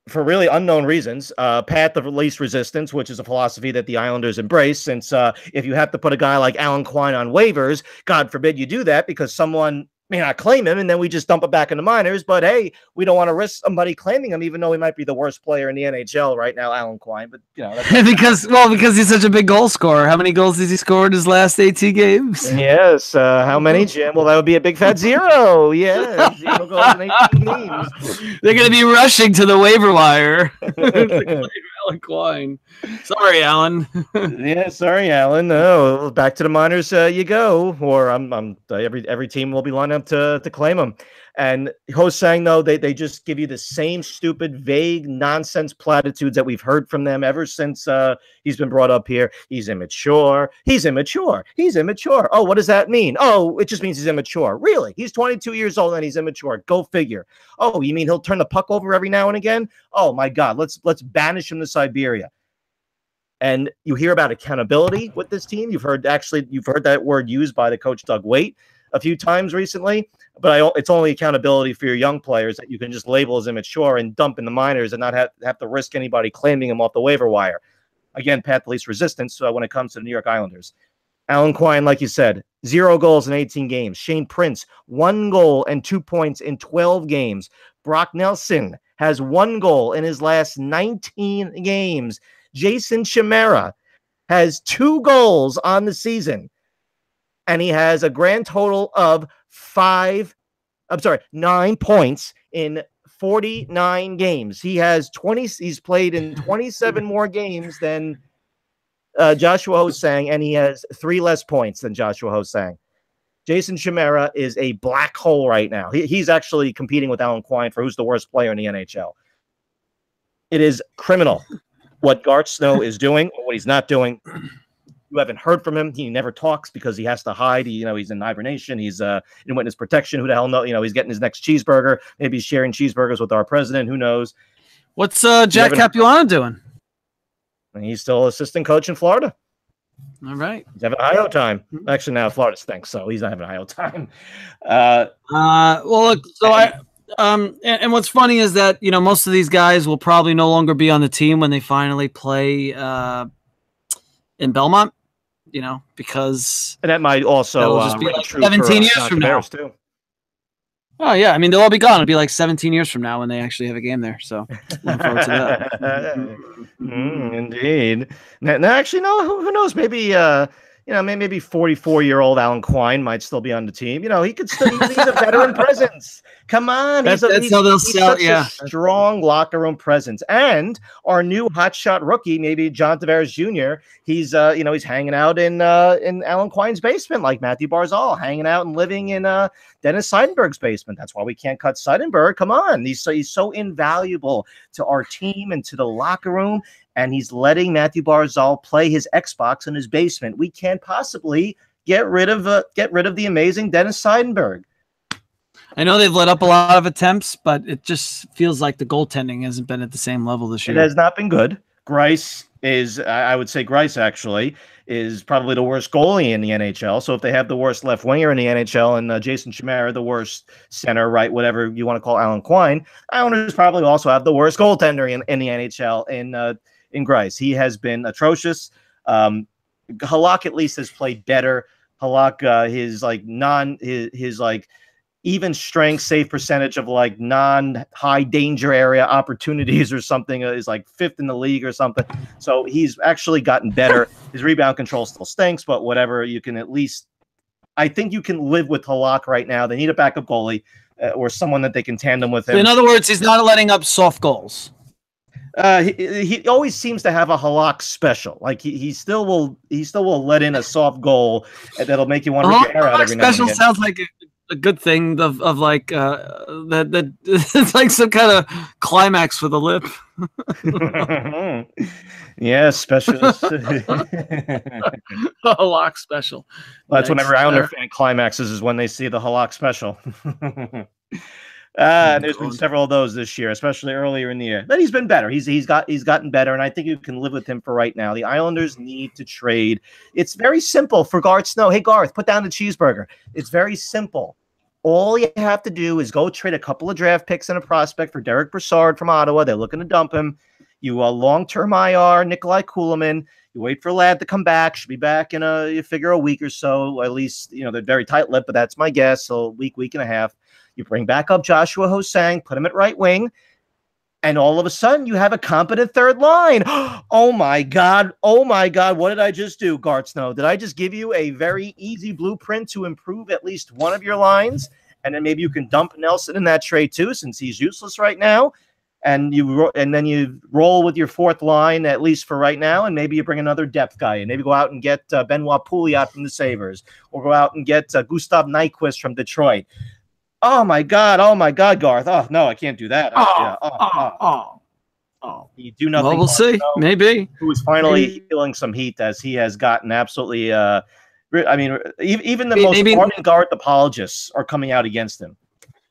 for really unknown reasons. Path of least resistance, which is a philosophy that the Islanders embrace, since if you have to put a guy like Alan Quine on waivers, God forbid you do that, because someone may not claim him, and then we just dump it back in the minors. But hey, we don't want to risk somebody claiming him, even though he might be the worst player in the NHL right now, Alan Quine. But because he's such a big goal scorer. How many goals has he scored in his last 18 games? Yes. How many, Jim? Well, that would be a big fat 0. Yeah, 0 goals in 18 games. They're going to be rushing to the waiver wire. Alan Quine. Sorry, Alan. Yeah, sorry, Alan. No, back to the minors you go. Or every team will be lining up to claim him. And Ho-Sang, though, they just give you the same stupid, vague, nonsense platitudes that we've heard from them ever since he's been brought up here. He's immature. He's immature. He's immature. Oh, what does that mean? Oh, it just means he's immature. Really? He's 22 years old and he's immature. Go figure. Oh, you mean he'll turn the puck over every now and again? Oh, my God. Let's banish him to Siberia. And you hear about accountability with this team. You've heard that word used by the coach Doug Weight a few times recently, but it's only accountability for your young players that you can just label as immature and dump in the minors and not have to risk anybody claiming them off the waiver wire. Again, path of least resistance when it comes to the New York Islanders. Alan Quine, like you said, 0 goals in 18 games. Shane Prince, 1 goal and 2 points in 12 games. Brock Nelson has 1 goal in his last 19 games. Jason Chimera has 2 goals on the season, and he has a grand total of 9 points in 49 games. He's played in 27 more games than Joshua Ho-Sang, and he has 3 less points than Joshua Ho-Sang. Jason Chimera is a black hole right now. He's actually competing with Alan Quine for who's the worst player in the NHL. It is criminal what Garth Snow is doing or what he's not doing. You haven't heard from him. He never talks because he has to hide. He's in hibernation. He's in witness protection. Who the hell knows? He's getting his next cheeseburger. Maybe he's sharing cheeseburgers with our president. Who knows? What's Jack Capuano doing? He's still assistant coach in Florida. All right. He's having a high-o time. Actually, now Florida stinks, so he's not having a high-o time. Well, look, so and what's funny is that, most of these guys will probably no longer be on the team when they finally play in Belmont, because and that might also just be like 17 years from now. Too. Oh, yeah. I mean, they'll all be gone. It'll be like 17 years from now when they actually have a game there. So looking forward to that. Indeed. Now, actually, no, who knows? Maybe, maybe 44-year-old Alan Quine might still be on the team. He could still, he's a veteran presence. Come on. He's such a strong locker room presence. And our new hotshot rookie, maybe John Tavares Jr., he's hanging out in Alan Quine's basement, like Matthew Barzal, hanging out and living in Dennis Seidenberg's basement. That's why we can't cut Seidenberg. Come on. He's so invaluable to our team and to the locker room. And he's letting Matthew Barzal play his Xbox in his basement. We can't possibly get rid of the amazing Dennis Seidenberg. I know they've let up a lot of attempts, but it just feels like the goaltending hasn't been at the same level this year. It has not been good. Grice is, I would say Grice actually is probably the worst goalie in the NHL. So if they have the worst left winger in the NHL and Jason Chimera, the worst center, right, whatever you want to call Alan Quine, Islanders probably also have the worst goaltender in the NHL in Grice. He has been atrocious. Halak at least has played better. Halak, his even strength save percentage of like non-high danger area opportunities or something is like 5th in the league or something. So he's actually gotten better. His rebound control still stinks, but whatever. I think you can live with Halak right now. They need a backup goalie or someone that they can tandem with him. In other words, he's not letting up soft goals. He always seems to have a Halak special. Like he still will let in a soft goal that'll make you want to rip your hair out every now and again. Special sounds like a good thing of like that it's like some kind of climax for the lip. Yeah, special. Halak special. Well, that's whenever Islander fan climaxes is when they see the Halak special. There's been several of those this year, especially earlier in the year. But he's been better. He's gotten better, and I think you can live with him for right now. The Islanders need to trade. It's very simple for Garth Snow. Hey, Garth, put down the cheeseburger. It's very simple. All you have to do is go trade a couple of draft picks and a prospect for Derek Brassard from Ottawa. They're looking to dump him. You long-term IR Nikolai Kulemin. You wait for Ladd to come back. Should be back in you figure a week or so. At least, they're very tight-lipped, but that's my guess. So a week and a half. You bring back up Joshua Ho-Sang, put him at right wing, and all of a sudden you have a competent third line. Oh my God. What did I just do, Garth Snow? Did I just give you a very easy blueprint to improve at least one of your lines? And then maybe you can dump Nelson in that trade too, since he's useless right now. And then you roll with your fourth line, at least for right now, and maybe you bring another depth guy in. Maybe go out and get Benoit Pouliot from the Sabres, or go out and get Gustav Nyquist from Detroit. Oh my God, Garth. Oh no, I can't do that. You do nothing. Well, we'll see. Maybe. Who is finally feeling some heat as he has gotten absolutely. Even the most ardent Garth apologists are coming out against him.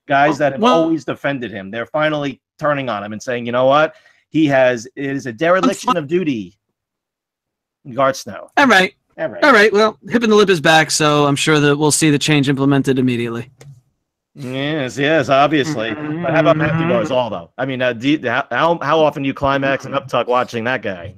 Guys that have always defended him, they're finally turning on him and saying, you know what? It is a dereliction of duty. Garth Snow. All right. Well, Hip and the Lip is back, so I'm sure that we'll see the change implemented immediately. Yes, obviously. But how about Matthew Barzal, though? I mean, how often do you climax and uptuck watching that guy?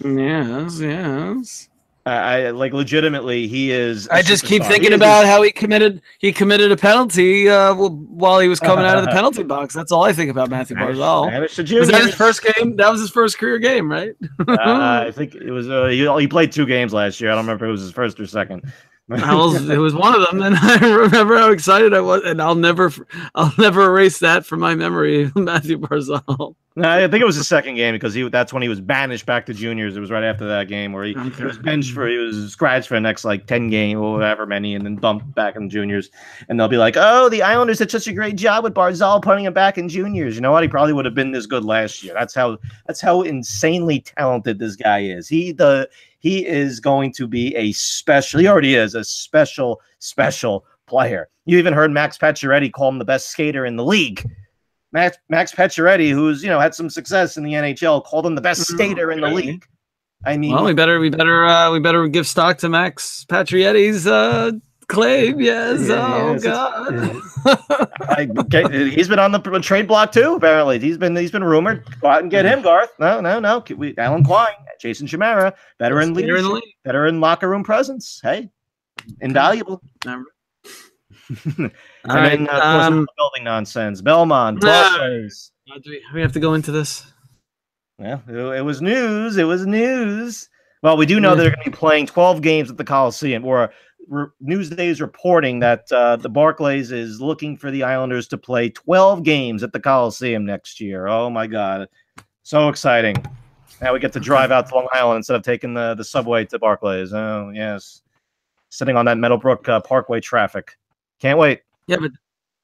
Yes. I legitimately, he is. I just keep thinking about how he committed a penalty while he was coming out of the penalty box. That's all I think about Matthew Barzal. Was that his first game? That was his first career game, right? I think it was. He played 2 games last year. I don't remember if it was his first or second. It was one of them, and I remember how excited I was, and I'll never erase that from my memory. Matthew Barzal. No, I think it was the second game because that's when he was banished back to juniors. It was right after that game where he was benched he was scratched for the next like 10 games or whatever many, and then bumped back in juniors. And they'll be like, "Oh, the Islanders did such a great job with Barzal putting him back in juniors." You know what? He probably would have been this good last year. That's how insanely talented this guy is. He is going to be a special. He already is a special player. You even heard Max Pacioretty call him the best skater in the league. Max Pacioretty, who's had some success in the NHL, called him the best skater in the league. I mean, well, we better give stock to Max Pacioretty's claim. Yes. God. He's been on the trade block too. Apparently, he's been rumored. Go out and get him, Garth. No. Alan Quine, Jason Chimera, veteran leadership, veteran locker room presence. Hey, invaluable. And then, of course, building nonsense. Belmont, Barclays. Do we have to go into this? Yeah, it was news. It was news. Well, we do know they're going to be playing 12 games at the Coliseum. Or Newsday is reporting that the Barclays is looking for the Islanders to play 12 games at the Coliseum next year. Oh my God, so exciting! Now we get to drive out to Long Island instead of taking the subway to Barclays. Oh yes, sitting on that Meadowbrook Parkway traffic. Can't wait.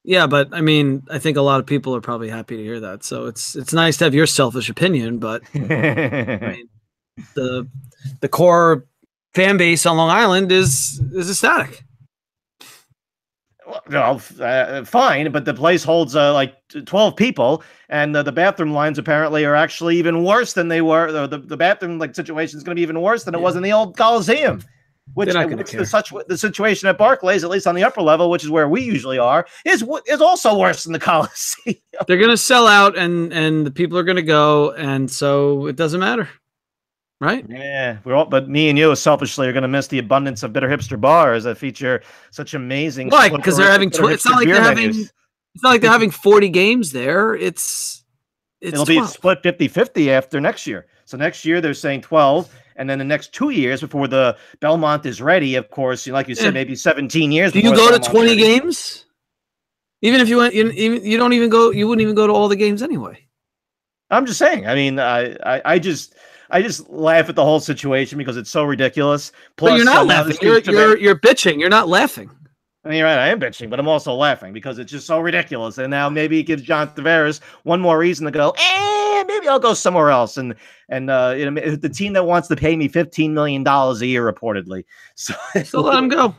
Yeah, but I mean, I think a lot of people are probably happy to hear that. So it's nice to have your selfish opinion, but I mean, the core fan base on Long Island is ecstatic. Well, fine, but the place holds like 12 people, and the bathroom lines apparently are actually even worse than they were. The bathroom situation is going to be even worse than it was in the old Coliseum. Which the situation at Barclays, at least on the upper level, which is where we usually are, is also worse than the Coliseum. They're going to sell out, and the people are going to go, and so it doesn't matter, right? Yeah, but me and you selfishly are going to miss the abundance of bitter hipster bars that feature such amazing. Why? Because they're having. It's not like they're having 40 games there. It'll 12. Be split 50-50 after next year. So next year they're saying 12. And then the next 2 years before the Belmont is ready, of course, like you said, maybe 17 years. Do you go to 20 games? Even if you went, you don't even go. You wouldn't even go to all the games anyway. I'm just saying. I mean, I just laugh at the whole situation because it's so ridiculous. Plus, but you're not laughing. You're bitching. You're not laughing. I mean, you're right. I am bitching, but I'm also laughing because it's just so ridiculous. And now maybe it gives John Tavares one more reason to go. Maybe I'll go somewhere else. And the team that wants to pay me $15 million a year, reportedly. So let him go.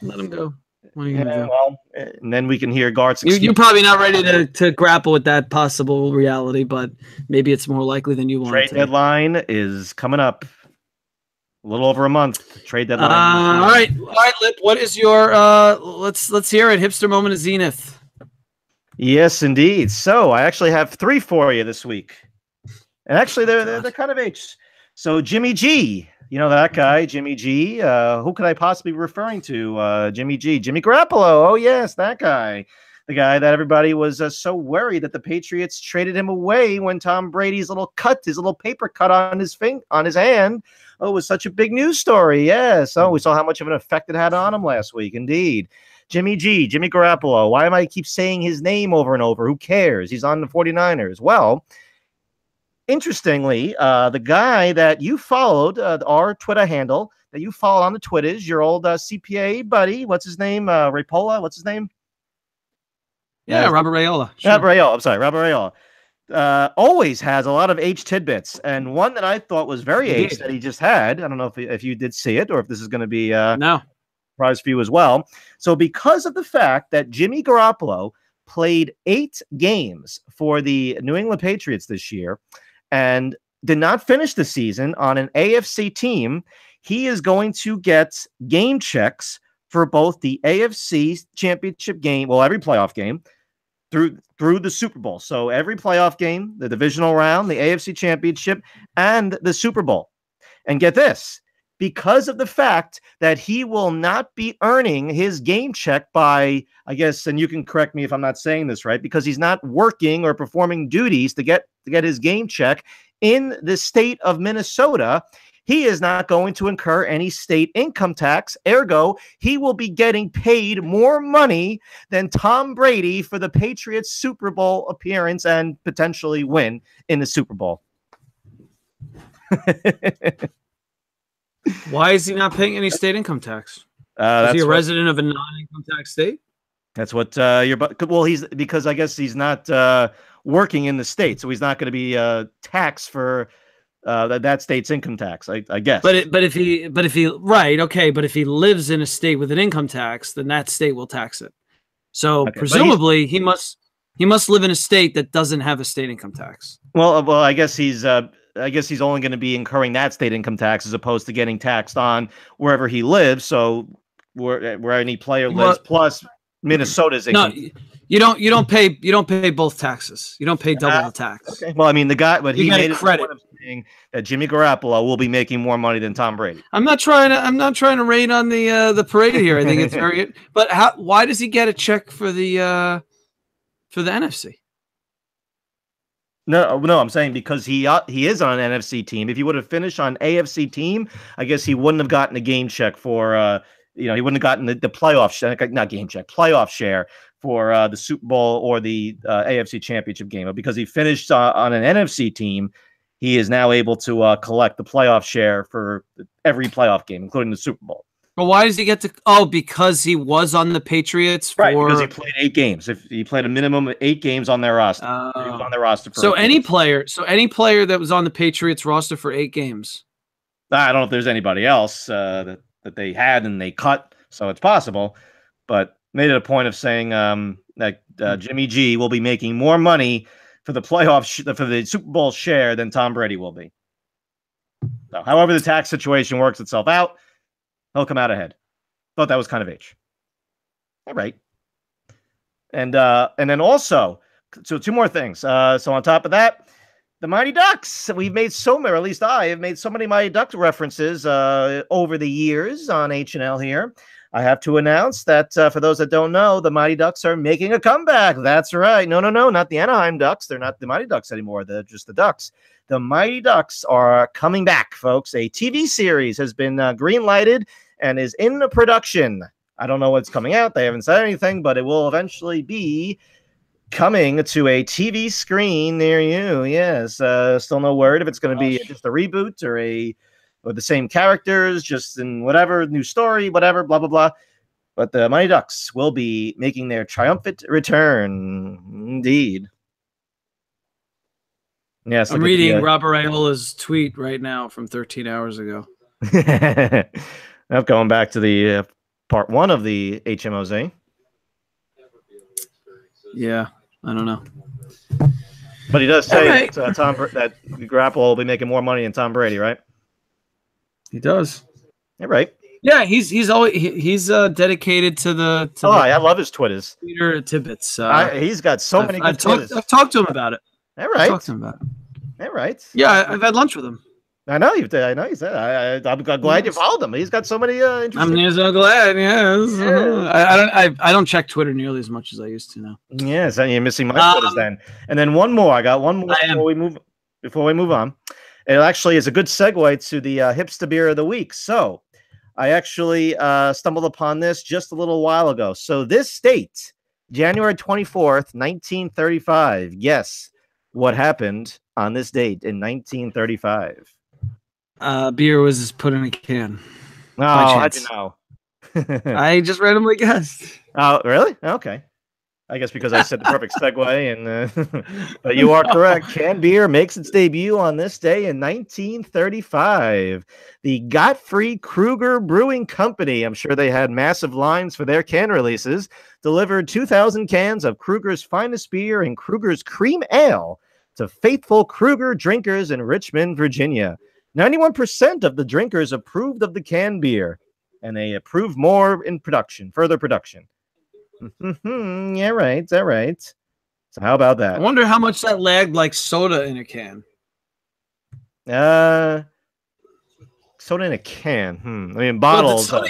Let him go. What are you gonna do? Well, and then we can hear Garth's. You're probably not ready to grapple with that possible reality, but maybe it's more likely than you want. Trade deadline is coming up. A little over a month. Trade deadline. All right, Lip. What is your let's hear it. Hipster moment of Zenith. Yes, indeed. So I actually have 3 for you this week, and actually they're kind of H. So Jimmy G, you know that guy, Jimmy G. Who could I possibly be referring to? Jimmy G. Jimmy Garoppolo. Oh yes, that guy. The guy that everybody was so worried that the Patriots traded him away when Tom Brady's little paper cut on his hand. Oh, it was such a big news story. Yes. Oh, we saw how much of an effect it had on him last week. Indeed. Jimmy G, Jimmy Garoppolo. Why am I keep saying his name over and over? Who cares? He's on the 49ers. Well, interestingly, the guy that you followed, our Twitter handle that you followed on the Twitters, your old CPA buddy, what's his name? Rapola, what's his name? Yeah, Robert Raiola. Sure. Robert Raiola. Always has a lot of H tidbits, and one that I thought was very H that he just had. I don't know if you did see it or if this is going to be no surprise for you as well. So because of the fact that Jimmy Garoppolo played 8 games for the New England Patriots this year and did not finish the season on an AFC team, he is going to get game checks for both the AFC championship game, well, every playoff game, through the Super Bowl. So every playoff game, the divisional round, the AFC championship, and the Super Bowl. And get this, because of the fact that he will not be earning his game check by, I guess, and you can correct me if I'm not saying this right, because he's not working or performing duties to get his game check in the state of Minnesota, he is not going to incur any state income tax. Ergo, he will be getting paid more money than Tom Brady for the Patriots Super Bowl appearance and potentially win in the Super Bowl. Why is he not paying any state income tax? Is he a resident of a non-income tax state? That's what he's because I guess he's not working in the state, so he's not going to be taxed for that state's income tax. I guess. But if he right, okay, but if he lives in a state with an income tax, then that state will tax it. So presumably he must live in a state that doesn't have a state income tax. Well, I guess he's only going to be incurring that state income tax as opposed to getting taxed on wherever he lives. So where any player lives, plus Minnesota's income. No, you don't pay both taxes. You don't pay double the tax. Okay. Well, I mean, he made a credit saying that Jimmy Garoppolo will be making more money than Tom Brady. I'm not trying to rain on the parade here. I think it's very. But why does he get a check for the NFC? No, I'm saying because he is on an NFC team. If he would have finished on AFC team, I guess he wouldn't have gotten a game check for he wouldn't have gotten the playoff playoff share for the Super Bowl or the AFC Championship game. But because he finished on an NFC team, he is now able to collect the playoff share for every playoff game, including the Super Bowl. But why does he get to? Oh, because he was on the Patriots for. Right, because he played 8 games. If he played a minimum of 8 games on their roster, he was on their roster. For any player that was on the Patriots roster for 8 games. I don't know if there's anybody else that they had and they cut, so it's possible. But made it a point of saying that Jimmy G will be making more money for the for the Super Bowl share than Tom Brady will be. So, however the tax situation works itself out, he'll come out ahead. Thought that was kind of H. All right. And then also, so 2 more things. So on top of that, the Mighty Ducks. We've made so many, or at least I have made so many Mighty Ducks references over the years on H&L here. I have to announce that for those that don't know, the Mighty Ducks are making a comeback. That's right. No, not the Anaheim Ducks. They're not the Mighty Ducks anymore. They're just the Ducks. The Mighty Ducks are coming back, folks. A TV series has been green-lighted and is in production. I don't know what's coming out. They haven't said anything, but it will eventually be coming to a TV screen near you. Yes, still no word if it's going to be just a reboot or the same characters, just in whatever, new story, whatever, blah, blah, blah. But the Mighty Ducks will be making their triumphant return. Indeed. Yes, I'm reading Robert Iola's tweet right now from 13 hours ago. I'm going back to the part 1 of the HMOZ. Yeah, I don't know. But he does say that Garoppolo will be making more money than Tom Brady, right? He does. You're right. Yeah, he's always dedicated to the. I love his Twitters. Peter Tibbets. He's got so many good Twitters. I've talked to him about it. All right. Talked to him about it. All right. Yeah, I've had lunch with him. I know you did. I know you said. I'm glad you followed him. He's got so many interesting. I'm so glad. Yes. Yeah. I don't check Twitter nearly as much as I used to now. Yes, and you're missing my Twitters then. And then one more. I got one more before we move on. It actually is a good segue to the hipster beer of the week. So I actually stumbled upon this just a little while ago. So this date, January 24th, 1935. Guess what happened on this date in 1935? Beer was put in a can. Oh, how'd you know? I just randomly guessed. Oh, really? Okay. I guess because I said the perfect segue, and but you are correct. Canned beer makes its debut on this day in 1935. The Gottfried Kruger Brewing Company, I'm sure they had massive lines for their can releases, delivered 2,000 cans of Kruger's finest beer and Kruger's Cream Ale to faithful Kruger drinkers in Richmond, Virginia. 91% of the drinkers approved of the canned beer, and they approved more in further production. Yeah, right. All right. So how about that? I wonder how much that lagged like soda in a can. Soda in a can. I mean, bottles. Well,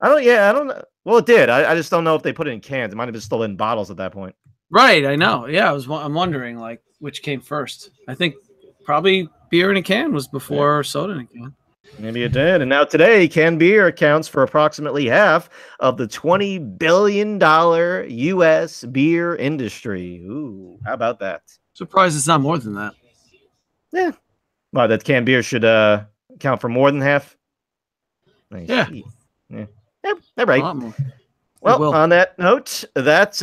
I don't know. Well, it did. I just don't know if they put it in cans. It might have been still in bottles at that point. Right. I know. Yeah. I'm wondering like which came first. I think probably beer in a can was before soda in a can. Maybe it did. And now today, canned beer accounts for approximately half of the $20 billion U.S. beer industry. Ooh, how about that? Surprised it's not more than that. Yeah. Well, that canned beer should account for more than half. Nice. Yeah. Yeah. All right. A lot more. Well, on that note, that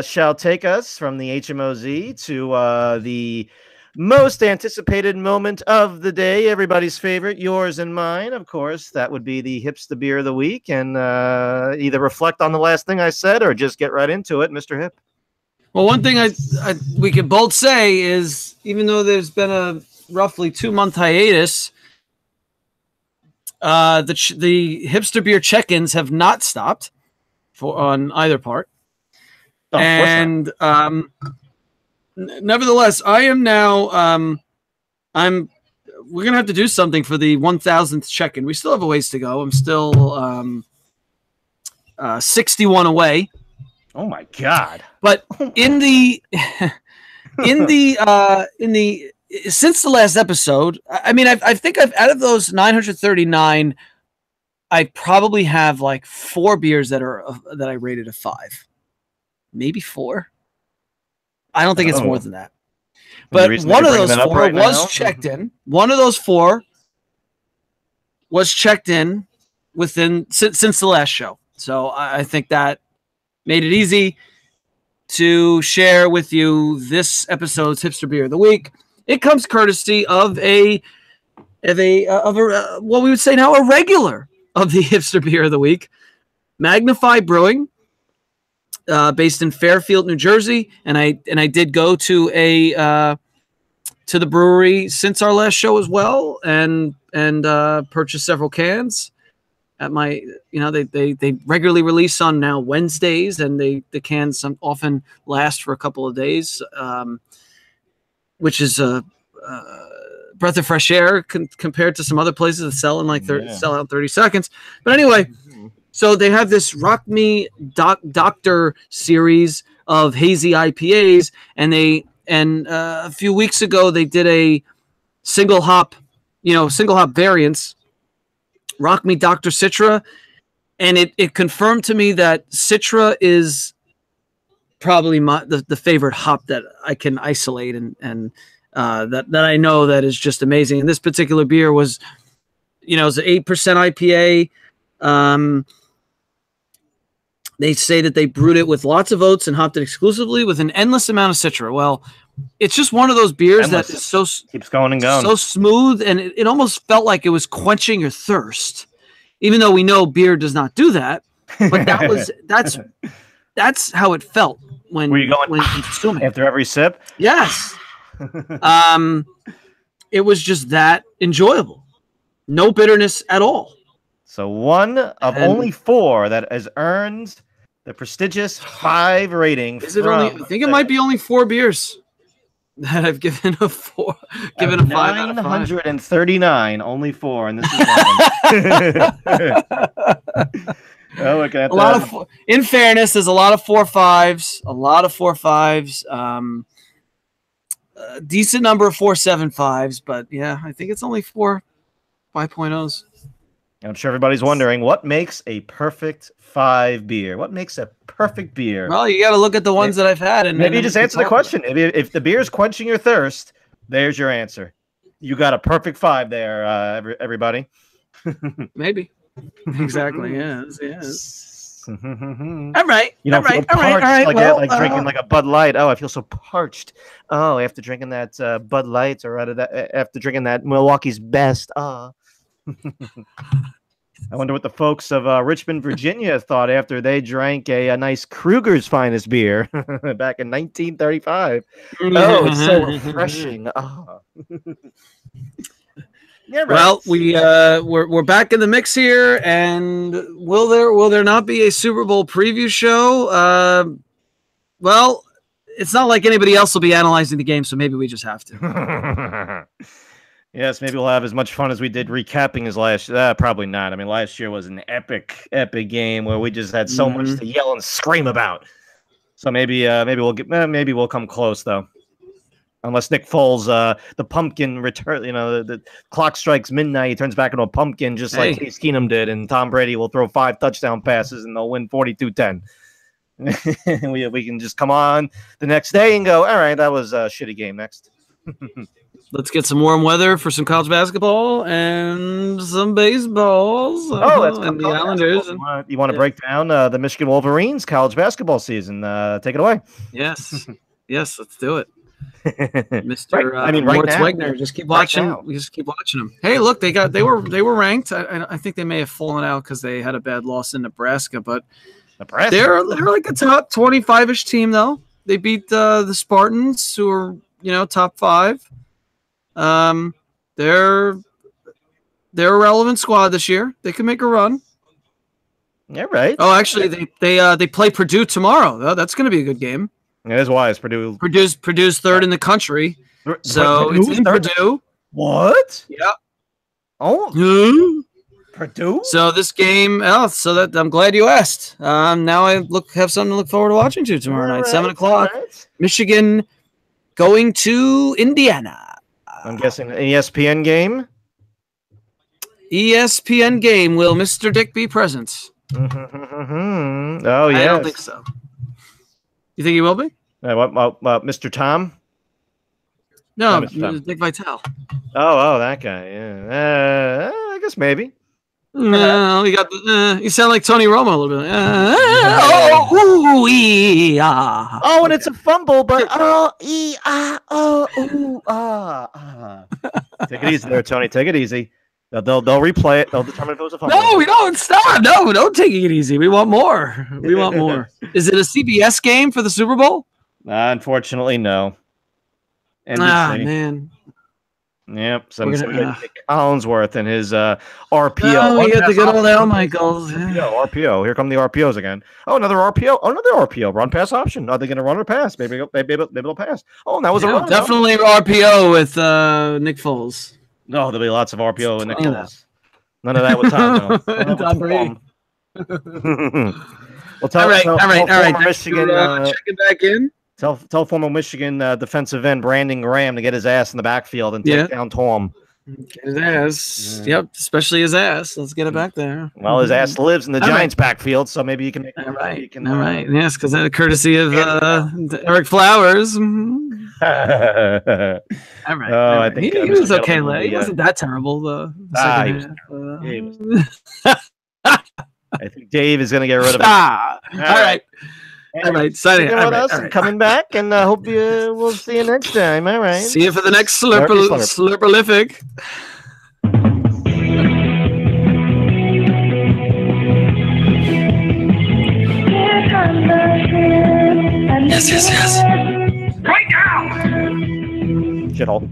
shall take us from the HMOZ to the most anticipated moment of the day, everybody's favorite, yours and mine, of course. That would be the Hipster Beer of the Week, and either reflect on the last thing I said or just get right into it, Mr. Hip. Well, one thing we could both say is, even though there's been a roughly 2-month hiatus, the Hipster Beer check-ins have not stopped on either part. Oh, and nevertheless, I am now we're gonna have to do something for the 1000th check-in. We still have a ways to go. I'm still 61 away. Oh my God. But in the since the last episode, I mean, I think I've, out of those 939, I probably have like 4 beers that I rated a 5, maybe 4. I don't think it's more than that. But one of those 4 was checked in. One of those 4 was checked in since the last show. So I think that made it easy to share with you this episode's Hipster Beer of the Week. It comes courtesy of what we would say now a regular of the Hipster Beer of the Week, Magnify Brewing, based in Fairfield, New Jersey, and I did go to the brewery since our last show as well, and purchased several cans. At my, they regularly release on now Wednesdays, and the cans often last for a couple of days, which is a breath of fresh air compared to some other places that sell in sell out in 30 seconds. But anyway, so they have this Rock Me Doctor series of hazy IPAs, and a few weeks ago they did a single hop variants, Rock Me Dr. Citra, and it confirmed to me that Citra is probably the favorite hop that I can isolate and that I know that is just amazing. And this particular beer was, it's an 8% IPA. They say that they brewed it with lots of oats and hopped it exclusively with an endless amount of Citra. Well, it's just one of those beers that is so keeps going and going, so smooth, and it almost felt like it was quenching your thirst, even though we know beer does not do that. But that's how it felt when were you going when consuming after every sip. Yes. It was just that enjoyable, no bitterness at all. So one of only 4 that has earned the prestigious 5 rating. Is it only? I think it might be only 4 beers that I've given a 4, given a 5 out of 5. 939, only 4, and this is one. Oh, look at that. In fairness, there's a lot of 4.5s, a lot of 4.5s, a decent number of 4.75s, but yeah, I think it's only 4 5.0s. I'm sure everybody's wondering, what makes a perfect 5 beer? What makes a perfect beer? Well, you got to look at the ones that I've had, and maybe just answer the question. If the beer is quenching your thirst, there's your answer. You got a perfect 5 there, everybody. Maybe. Exactly. Yes. All right. All right. Like drinking like a Bud Light. Oh, I feel so parched. Oh, after drinking that Bud Light, or after drinking that Milwaukee's Best. I wonder what the folks of Richmond, Virginia thought after they drank a nice Kruger's Finest beer back in 1935. Oh, it's so refreshing. Oh. Yeah, right. Well, we're back in the mix here, and will there not be a Super Bowl preview show? Well, it's not like anybody else will be analyzing the game, so maybe we just have to. Yes, maybe we'll have as much fun as we did recapping his last. Probably not. I mean, last year was an epic game where we just had so much to yell and scream about. So maybe we'll come close though. Unless Nick Foles, the pumpkin return, the clock strikes midnight, he turns back into a pumpkin just like Case Keenum did, and Tom Brady will throw 5 touchdown passes and they'll win 42-10. we can just come on the next day and go, all right, that was a shitty game. Next. Let's get some warm weather for some college basketball and some baseballs. That's and the Islanders. You want to break down the Michigan Wolverines college basketball season? Take it away. Yes, let's do it. Mr. Moritz Wagner, just keep watching. We just keep watching them. Hey, look, they were ranked. I think they may have fallen out because they had a bad loss in Nebraska, but they're like a top 25-ish team though. They beat the Spartans, who are top 5. They're a relevant squad this year. They can make a run. Yeah, right. Oh, actually, they play Purdue tomorrow. Oh, that's going to be a good game. It is wise. Purdue's 3rd in the country, so it's in Purdue. What? Yeah. Oh. Purdue. So this game. So that I'm glad you asked. Now I have something to look forward to watching tomorrow night, 7:00. Right. Michigan going to Indiana. I'm guessing an ESPN game. ESPN game. Will Mr. Dick be present? Oh, yeah. I don't think so. You think he will be? What, Mr. Tom? No, Dick Vitale. Oh, that guy. Yeah. I guess maybe. No, you sound like Tony Romo a little bit. And it's a fumble, but Take it easy there, Tony. Take it easy. They'll replay it. They'll determine if it was a fumble. No, we don't. Stop. No, don't take it easy. We want more. Is it a CBS game for the Super Bowl? Unfortunately, no. NBC. Man. Yep. Collinsworth and his RPO. Oh, he had the good old Al Michaels. RPO. Here come the RPOs again. Oh, another RPO. Another RPO. Run pass option. Are they going to run or pass? Maybe they'll pass. Oh, and that was a run. Definitely RPO with Nick Foles. No, there'll be lots of RPO with Nick Foles. None of that with Tom. Tom Brady. All right. Michigan checking back in. Tell former Michigan defensive end Brandon Graham to get his ass in the backfield and take down Tom. Get his ass. Yeah. Yep, especially his ass. Let's get it back there. Well, his ass lives in the Giants' backfield, so maybe you can make it. All right. Yes, because courtesy of Eric Flowers. All right. I think he was okay. He wasn't that terrible. He was. I think Dave is going to get rid of him. All right. All right, signing out. Coming back, and I hope we'll see you next time. All right. See you for the next Slurperlific. Yes. Right now. Shithole.